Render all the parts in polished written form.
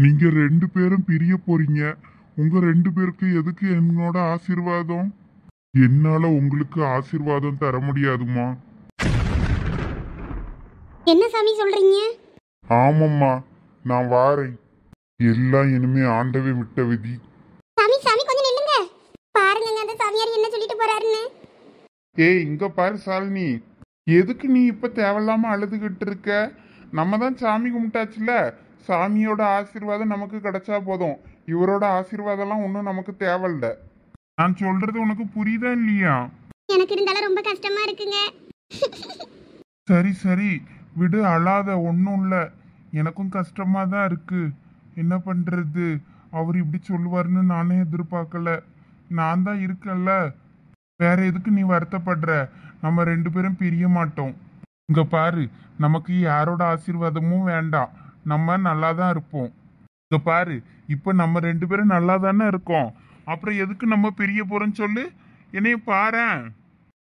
நீங்க ரெண்டு பேரும் பிரிய போறீங்க. உங்க ரெண்டு பேருக்கு எதுக்கு என்னோட ஆசீர்வாதம்? என்னால உங்களுக்கு ஆசீர்வாதம் தர முடியாதுமா. என்ன சாமி சொல்றீங்க? ஆமாம்மா, நான் வாரேன். எல்லாம் இனிமே ஆண்டவே விட்ட விதி. சாமி சாமி கொஞ்சம் நில்லுங்க. பாருங்க அந்த சாமியார் என்ன சொல்லிட்டு போறாருன்னு. ஏய், இங்க பாரு சாலினி, எதுக்கு நீ இப்ப தேவையில்லாம அழுதுகிட்டு இருக்க? நம்ம தான் சாமி கும்பிட்டாச்சுல, சாமியோட ஆசீர்வாதம் நமக்கு கிடைச்சா போதும். இவரோட ஆசீர்வாதம்லாம் ஒன்றும் நமக்கு தேவையில்ல. நான் சொல்றது உனக்கு புரியுதா இல்லையா? எனக்கு இருந்தாலும் ரொம்ப கஷ்டமா இருக்குங்க. சரி சரி, விடு, அழாத, ஒன்றும் இல்லை. எனக்கும் கஷ்டமா தான் இருக்கு. என்ன பண்றது? அவர் இப்படி சொல்லுவாருன்னு நானே எதிர்பார்க்கல. நான் தான் இருக்கேன்ல, வேற எதுக்கு நீ வருத்தப்படுற? நம்ம ரெண்டு பேரும் பிரிய மாட்டோம். இங்க பாரு, நமக்கு யாரோட ஆசீர்வாதமும் வேண்டாம். நம்ம நல்லா தான் இருப்போம். இங்க பாரு, இப்ப நம்ம ரெண்டு பேரும் நல்லா தானே இருக்கோம். அப்புறம் எதுக்கு நம்ம பிரிய போறோம்னு சொல்லு. என்னைய பாரேன்.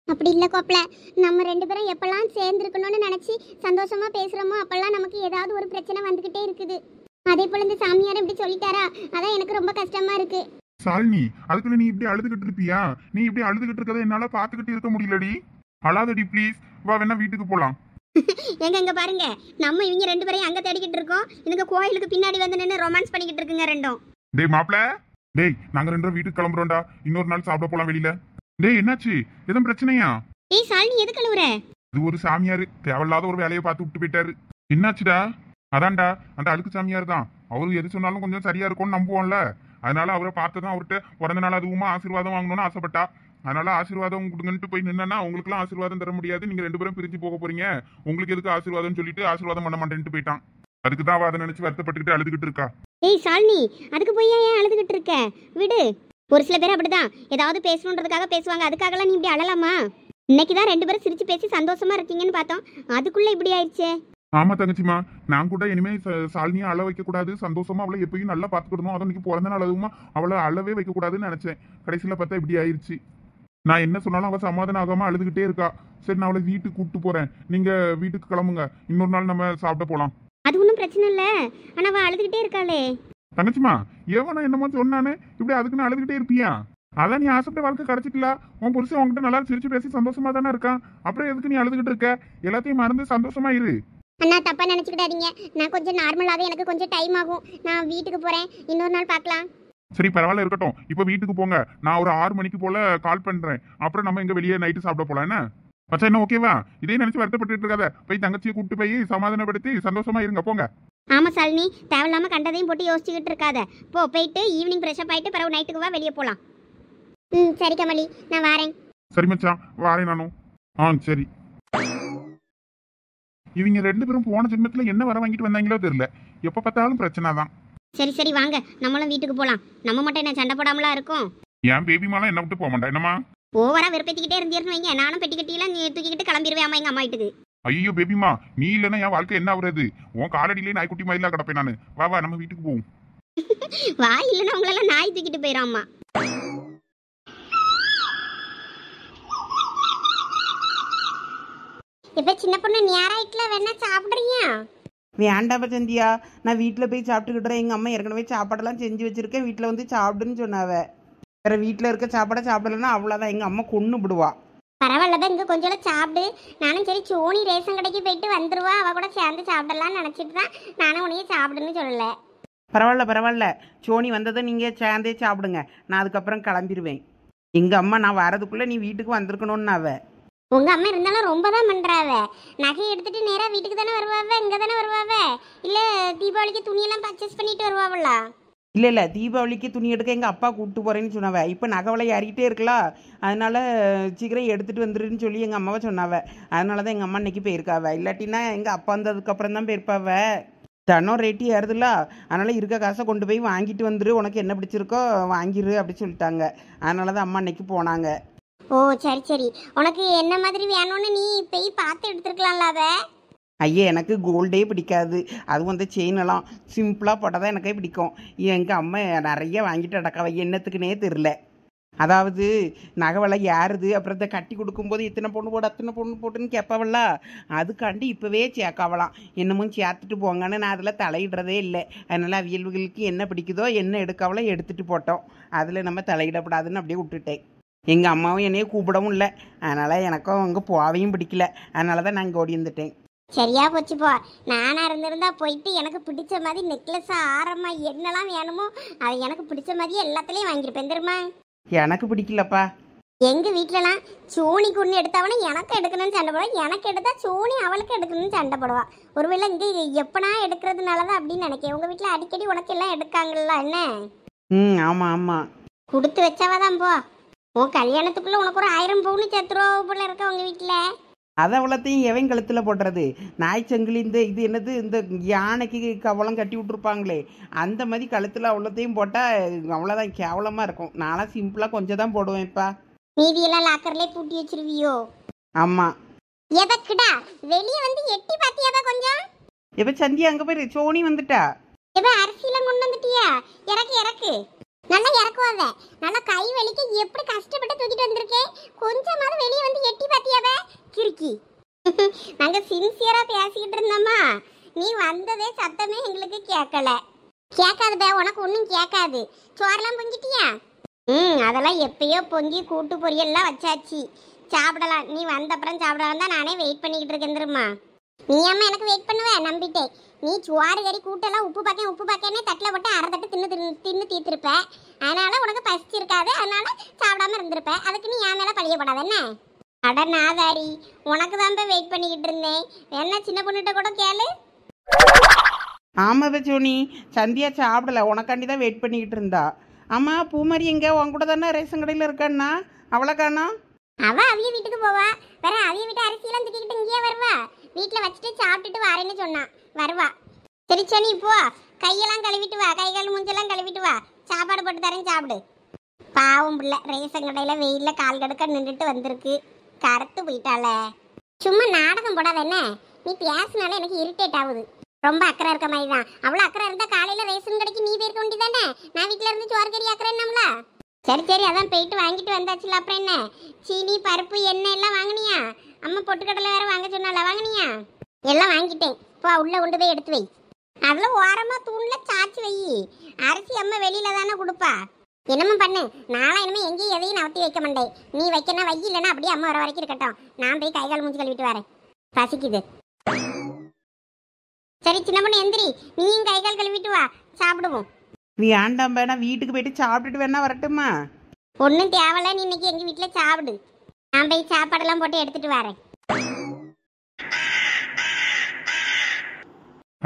அப்படி இல்ல கோப்பல, நம்ம ரெண்டு பேரும் எப்பெல்லாம் சேர்ந்துருக்கணும்னு நினைச்சு சந்தோஷமா பேசுறோமோ அப்பெல்லாம் நமக்கு ஏதாவது ஒரு பிரச்சனை வந்துகிட்டே இருக்குது. அதே போல இந்த சாமியார் இப்படி சொல்லிட்டாரா, அதான் எனக்கு ரொம்ப கஷ்டமா இருக்கு. சாலினி, அதுக்குன்னு நீ இப்படி அழுதுகிட்டு இருப்பியா? நீ இப்படி அழுதுகிட்டு இருக்கதை என்னால பாத்துக்கிட்டு இருக்க முடியலடி. அழாதடி ப்ளீஸ். வா, வேணா வீட்டுக்கு போலாம். எங்க இங்க பாருங்க, நம்ம இவங்க ரெண்டு பேரையும் அங்க தேடிக்கிட்டு இருக்கோம். இதுங்க கோயிலுக்கு பின்னாடி வந்து நின்று ரொமான்ஸ் பண்ணிக்கிட்டு இருக்குங்க ரெண்டும். டேய் மாப்ள, டேய் நாங்க ரெண்டு பேரும் வீட்டுக்கு கிளம்புறோம்டா. இன்னொரு நாள் சாப்பிட போலாம் வெளியில. டேய் என்னாச்சு? எதுவும் பிரச்சனையா? ஏய் சாலினி, எது கழுவுற? இது ஒரு சாமியாரு தேவையில்லாத ஒரு வேலையை பார்த்து விட்டு போயிட்டாரு. என்னாச்சுடா? அதான்டா, அந்த அழுக்கு சாமியார் தான். அவரு எது சொன்னாலும் கொஞ்சம் சரியா இருக்கும்னு நம்புவோம்ல. அதனால அவரை பார்த்ததான் அவர்கிட்ட பிறந்த நாள் அதுவுமா ஆசீர்வாதம் வாங்கணும்னு ஆசைப்பட்டா. அதனால ஆசீர்வாதம் கொடுங்கன்ட்டு போய் நின்னா உங்களுக்குலாம் ஆசீர்வாதம் தர முடியாது, நீங்க ரெண்டு பேரும் பிரிஞ்சு போக போறீங்க, உங்களுக்கு எதுக்கு ஆசீர்வாதம் சொல்லிட்டு ஆசீர்வாதம் பண்ண மாட்டேன்ட்டு போயிட்டான். அதுக்கு தான் அதை நினைச்சு வருத்தப்பட்டுக்கிட்டு அழுதுகிட்டு இருக்கா. ஏய் சாலினி, அதுக்கு போய் ஏன் அழுதுகிட்டு இருக்க? விடு. ஒரு சில பேர் அப்படிதான், ஏதாவது பேசணுன்றதுக்காக பேசுவாங்க. அதுக்காகலாம் நீ இப்படி அழலாமா? இன்னைக்கு தான் ரெண்டு பேரும் சிரிச்சு பேசி சந்தோஷமா இருக்கீங்கன்னு பார்த்தோம், அதுக்குள்ள இப்படி ஆயிடுச்சே. ஆமா தங்கச்சிமா, நான் கூட இனிமே சாலினியா அழ வைக்க கூடாது, சந்தோஷமா அவளை எப்பயும் நல்லா பாத்துக்கிடணும், அதுவும் இன்னைக்கு பிறந்த நாள் அதுவுமா அவளை அழவே வைக்க கூடாதுன்னு நினைச்சேன். கடைசியில பார்த்தா இப்படி ஆயிடுச்சு. நான் என்ன சொன்னாலும் அவ சமாதானம் ஆகாம அழுதுகிட்டே இருக்கா. சரி, நான் அவளை வீட்டுக்கு கூப்பிட்டு போறேன். நீங்க வீட்டுக்கு கிளம்புங்க, இன்னொரு நாள் நம்ம சாப்பிட போலாம். அது ஒன்றும் பிரச்சனை இல்லை, ஆனா அவ அழுதுகிட்டே இருக்காளே. தங்கச்சிமா, எவனா என்னமோ சொன்னானே, இப்படி அதுக்குன்னு அழுதுகிட்டே இருப்பியா? அதான் நீ ஆசைப்பட்ட வாழ்க்கை கிடைச்சிக்கல. உன் புருஷன் உன்கிட்ட நல்லா சிரிச்சு பேசி சந்தோஷமா தானே இருக்கான். அப்புறம் எதுக்கு நீ அழுதுகிட்டு இருக்க? எல்லாத்தையும் மறந்து சந்தோஷமா இரு. அண்ணா தப்பா நினைச்சுக்கிட்டாதீங்க, நான் கொஞ்சம் நார்மலாகவே எனக்கு கொஞ்சம் டைம் ஆகும். நான் வீட்டுக்கு போறேன், இன்னொரு நாள் பார்க்கலாம். சரி, பரவாயில்ல, இருக்கட்டும். இப்ப வீட்டுக்கு போங்க, நான் ஒரு 6 மணிக்கு போல கால் பண்றேன். அப்புறம் நம்ம எங்க வெளியே நைட்டு சாப்பிட போலாம். என்ன மச்சா, என்ன ஓகேவா? இதே நினைச்சு வருத்தப்பட்டு இருக்காத. போய் தங்கச்சியை கூப்பிட்டு போய் சமாதானப்படுத்தி சந்தோஷமா இருங்க, போங்க. ஆமா சாலினி, தேவையில்லாம கண்டதையும் போட்டு யோசிச்சுக்கிட்டு இருக்காத. போயிட்டு ஈவினிங் ஃப்ரெஷ்அப் ஆயிட்டு பிறகு நைட்டுக்கு வா, வெளியே போலாம். சரி கமலி, நான் வரேன். சரி மச்சான், வாரேன் நானும். சரி. இவங்க ரெண்டு பேரும் போன ஜென்மத்துல என்ன வர வாங்கிட்டு வந்தாங்களோ தெரியல, எப்ப பார்த்தாலும் பிரச்சனை தான். சரி சரி வாங்க, நம்மளும் வீட்டுக்கு போலாம். நம்ம மட்டும் என்ன சண்டை போடாமலாம் இருக்கும்? என் பேபி மாலாம் என்ன விட்டு போக மாட்டா என்னமா? ஓவரா வெறுப்பேத்திக்கிட்டே இருந்தீர்னு வைங்க, நானும் பெட்டி கட்டியெல்லாம் தூக்கிக்கிட்டு கிளம்பிடுவேன் அம்மா எங்க அம்மா வீட்டுக்கு. ஐயோ பேபிமா, நீ இல்லைன்னா என் வாழ்க்கை என்ன ஆகுறது? உன் காலடியிலே நாய்க்குட்டி மாதிரிலாம் கிடப்பேன் நானு. வா வா, நம்ம வீட்டுக்கு போவோம். வா, இல்லைன்னா உங்களெல்லாம் நாய் தூக்கிட்டு போயிடும் அம்மா. இப்ப சின்ன பொண்ணு நேராயிட்டுல வேணா சாப்பிடுறீங்க? வேண்டாம் சந்தியா, நான் வீட்டில் போய் சாப்பிட்டுக்கிட்டுறேன். எங்கள் அம்மா ஏற்கனவே சாப்பாடெல்லாம் செஞ்சு வச்சுருக்கேன், வீட்டில் வந்து சாப்பிடுன்னு சொன்னாவ. வேறு வீட்டில் இருக்க சாப்பாடை சாப்பிடலன்னா அவ்வளோதான், எங்கள் அம்மா கொன்று விடுவா. பரவாயில்லதான், இங்கே கொஞ்சம் சாப்பிடு. நானும் சரி சோனி ரேஷன் கடைக்கு போயிட்டு வந்துருவா, அவள் கூட சேர்ந்து சாப்பிடலான்னு நினச்சிட்டு தான் நானும் உனையே சாப்பிடுன்னு சொல்லலை. பரவாயில்ல பரவாயில்ல, சோனி வந்ததை நீங்கள் சேர்ந்தே சாப்பிடுங்க, நான் அதுக்கப்புறம் கிளம்பிடுவேன். எங்கள் அம்மா நான் வரதுக்குள்ளே நீ வீட்டுக்கு வந்திருக்கணும்னு அவ. உங்கள் அம்மா இருந்தாலும் ரொம்ப தான் பண்ணுறாவ. நகை எடுத்துகிட்டு நேராக வீட்டுக்கு தானே வருவாவ, இங்கே தானே வருவாவ? இல்லை தீபாவளிக்கு துணியெல்லாம் பர்ச்சேஸ் பண்ணிட்டு வருவாவளா? இல்லை தீபாவளிக்கு துணி எடுக்க எங்கள் அப்பா கூப்பிட்டு போகிறேன்னு சொன்னாவ. இப்போ நகை விலை ஏறிக்கிட்டே இருக்கலாம், அதனால சீக்கிரம் எடுத்துகிட்டு வந்துருன்னு சொல்லி எங்கள் அம்மாவை சொன்னாவ. அதனால தான் எங்கள் அம்மா இன்னைக்கு போயிருக்காவ. இல்லாட்டினா எங்கள் அப்பா வந்ததுக்கப்புறம் தான் போயிருப்பாவ. தனம் ரேட்டு ஏறுதுல, அதனால் இருக்க காசை கொண்டு போய் வாங்கிட்டு வந்துரு, உனக்கு என்ன பிடிச்சிருக்கோ வாங்கிரு அப்படி சொல்லிட்டாங்க. அதனால தான் அம்மா இன்னைக்கு போனாங்க. ஓ சரி சரி, உனக்கு என்ன மாதிரி வேணும்னு நீ போய் பார்த்து எடுத்துருக்கலாம்ல அவ. ஐயே, எனக்கு கோல்டே பிடிக்காது, அதுவும் அந்த செயினெல்லாம் சிம்பிளாக போட்டால் தான் எனக்கே பிடிக்கும். எங்கள் அம்மா நிறைய வாங்கிட்டு அடக்காவ, என்னத்துக்குன்னே தெரில. அதாவது நகை விலை ஏறுது, அப்புறம் இதை கட்டி கொடுக்கும்போது இத்தனை பொண்ணு போடு அத்தனை பொண்ணு போட்டுன்னு கேட்பாவல்ல, அதுக்காண்டி இப்போவே சேர்க்காவலாம். என்னமும் சேர்த்துட்டு போங்கன்னு நான் அதில் தலையிடுறதே இல்லை. அதனால் அவியல்களுக்கு என்ன பிடிக்குதோ என்ன எடுக்காவளோ எடுத்துகிட்டு போட்டோம், அதில் நம்ம தலையிடப்படாதுன்னு அப்படியே விட்டுட்டேன். எங்கள் அம்மாவும் என்னையே கூப்பிடவும் இல்லை, அதனால் எனக்கும் அங்கே போவையும் பிடிக்கல. அதனால தான் நான் இங்கே ஓடி வந்துட்டேன். சரியா போச்சு போ. நானா இருந்திருந்தா போயிட்டு எனக்கு பிடிச்ச மாதிரி நெக்லஸ் ஆரமா என்னெல்லாம் வேணுமோ அது எனக்கு பிடிச்ச மாதிரியே எல்லாத்துலேயும் வாங்கியிருப்பேன் தெரியுமா. எனக்கு பிடிக்கலப்பா. எங்க வீட்டிலலாம் சோனிக்கு ஒன்று எடுத்தவனே எனக்கு எடுக்கணும்னு சண்டை போடுவா, எனக்கு எடுத்தா சோனி அவளுக்கு எடுக்கணும்னு சண்டை போடுவா. ஒருவேளை இங்கே எப்பனா எடுக்கிறதுனால தான் அப்படின்னு நினைக்கிறேன். உங்கள் வீட்டில் அடிக்கடி உனக்கு எல்லாம் எடுக்காங்கல்ல என்ன? ஆமாம் ஆமாம், கொடுத்து வச்சாவதான் போ. உன் கல்யாணத்துக்குள்ளே உனக்கு ஒரு 1000 பவுன் சேர்த்துருவா போல இருக்க உங்கள் வீட்டில். அதை அவ்வளோத்தையும் எவன் கழுத்தில் போடுறது? நாய்ச்சங்கிலி இந்த இது என்னது இந்த யானைக்கு கவலம் கட்டி விட்ருப்பாங்களே அந்த மாதிரி கழுத்தில் அவ்வளோத்தையும் போட்டால் அவ்வளோதான் கேவலமாக இருக்கும். நானும் சிம்பிளாக கொஞ்சம் தான் போடுவேன்ப்பா. மீதியெல்லாம் லாக்கர்லேயே பூட்டி வச்சிருவியோ? ஆமாம். எதக்குடா வெளியே வந்து எட்டி பாத்தியாதா கொஞ்சம்? இப்போ சந்தியா அங்கே போய் சோனி வந்துட்டா. எப்ப அரிசியெல்லாம் கொண்டு வந்துட்டியா? இறக்கு இறக்கு, நல்லா இறக்குவாத. நல்லா கை வலிக்க எப்படி கஷ்டப்பட்டு தூக்கிட்டு வந்திருக்கேன். கொஞ்சமாவது வெளியே வந்து எட்டி பாத்தியாவ கிறுக்கி. நாங்க சின்சியரா பேசிக்கிட்டு இருந்தோமா, நீ வந்ததே சத்தமே எங்களுக்கு கேட்கல. கேட்காதுடா, உனக்கு ஒன்றும் கேட்காது. சோறெல்லாம் பொங்கிட்டியா? அதெல்லாம் எப்பயோ பொங்கி கூட்டு பொரியல்லாம் வச்சாச்சு, சாப்பிடலாம். நீ வந்த அப்புறம் சாப்பிடலாம் தான் நானே வெயிட் பண்ணிக்கிட்டு இருக்கேன் தெரியுமா. நீ அம்மா எனக்கு வெயிட் பண்ணுவ நம்பிட்டேன். நீ சுவாறு கறி கூட்டெல்லாம் உப்பு பாக்கேன்னு தட்டில் போட்டு அரை தட்டு தின்னு தீர்த்திருப்ப. அதனால உனக்கு பசிச்சிருக்காது, அதனால சாப்பிடாம இருந்திருப்ப. அதுக்கு நீ என் மேலே பழியப்படாத என்ன? அட நாதாரி, உனக்கு தான் போய் வெயிட் பண்ணிக்கிட்டு இருந்தேன். என்ன சின்ன பொண்ணுகிட்ட கூட கேளு. ஆமாம் சோனி, சந்தியா சாப்பிடல, உனக்காண்டி தான் வெயிட் பண்ணிக்கிட்டு இருந்தா. ஆமாம், பூமாரி எங்கே உன் கூட தானே ரேஷன் கடையில் இருக்கான்னா? அவளை காணோம். அவ அவிய வீட்டுக்கு போவா, வேற அவிய வீட்டு அரிசியெல்லாம் தூக்கிக்கிட்டு இங்கேயே வருவா. வீட்டில் வச்சுட்டு சாப்பிட்டுட்டு வரேன்னு சொன்னான், வருவா. சரி சோனி போ, கையெல்லாம் கழுவிட்டு வா, கை கால் மூஞ்செல்லாம் கழுவிட்டு வா, சாப்பாடு போட்டு தரேன் சாப்பிடு. பாவம் பிள்ளை ரேஷன் கடையில் வெயிலில் கால் கடுக்க நின்றுட்டு வந்திருக்கு, கருத்து போயிட்டால. சும்மா நாடகம் போடாத என்ன? நீ பேசினால எனக்கு இரிட்டேட் ஆகுது. ரொம்ப அக்கறை இருக்க மாதிரி தான். அவ்வளோ அக்கறை இருந்தால் காலையில் ரேஷன் கடைக்கு நீ போயிருக்க வேண்டியதானே? நான் வீட்டில் இருந்து சோறு கறி அக்கறை என்னம்ல. சரி சரி, அதான் போயிட்டு வாங்கிட்டு வந்தாச்சுல. அப்புறம் என்ன, சீனி பருப்பு எண்ணெய் எல்லாம் வாங்கினியா? அம்மா பொட்டுக்கடலை வேற வாங்க சொன்னால, வாங்கினியா? எல்லாம் வாங்கிட்டேன். போ உள்ள கொண்டு போய் எடுத்து வை. அதில் ஓரமாக தூணில் சாச்சி வை. அரிசி அம்மா வெளியில தானே கொடுப்பா. என்னம்மா பண்ணு, நானும் இனிமேல் எங்கேயும் எதையும் நவத்தி வைக்க மாட்டேன். நீ வைக்கணும் வை, இல்லைன்னா அப்படியே அம்மா வர வரைக்கும் இருக்கட்டும். நான் போய் கை கால் மூஞ்சி கழுவிட்டு வரேன், பசிக்குது. சரி சின்ன பொண்ணு எந்திரி, நீயும் கை கால் கழுவிட்டு வா, சாப்பிடுவோம். வேண்டாம் வேணா, வீட்டுக்கு போயிட்டு சாப்பிட்டுட்டு வேணா வரட்டுமா? ஒன்றும் தேவையில்ல, நீ இன்னைக்கு எங்கள் வீட்டில் சாப்பிடு. நான் போய் சாப்பாடெல்லாம் போட்டு எடுத்துட்டு வரேன்.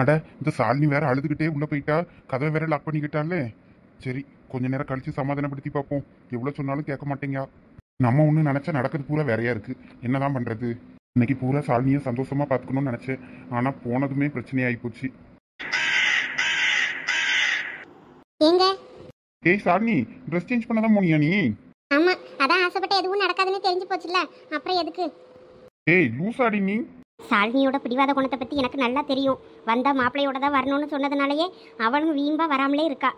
அட இந்த சாலினி வேற அழுதுகிட்டே உள்ள போயிட்டா, கதவை வேற லாக் பண்ணிக்கிட்டாலே. சரி கொஞ்ச நேரம் கழிச்சு சமாதானப்படுத்தி பார்ப்போம். எவ்வளவு சொன்னாலும் கேட்க மாட்டேங்க. நம்ம ஒண்ணு நினைச்சா நடக்கிறது பூரா வேறையா இருக்கு. என்னதான் பண்றது? இன்னைக்கு பூரா சாலினியை சந்தோஷமா பாத்துக்கணும்னு நினைச்சேன், ஆனா போனதுமே பிரச்சனையாயி போச்சு. ஏங்க ஏய் சாலினி, ட்ரெஸ் சேஞ்ச் பண்ணதான் போனியா நீ? ஆமா, அதான் ஆசைப்பட்ட எதுவும் நடக்காதுன்னு தெரிஞ்சு போச்சுல, அப்புறம் எதுக்கு? ஏய் லூசாடி நீ. சாலினியோட பிடிவாத குணத்தை பற்றி எனக்கு நல்லா தெரியும். வந்தா மாப்பிள்ளையோட தான் வரணும்னு சொன்னதுனாலயே அவளும் வீம்பா வராமலே இருக்கா.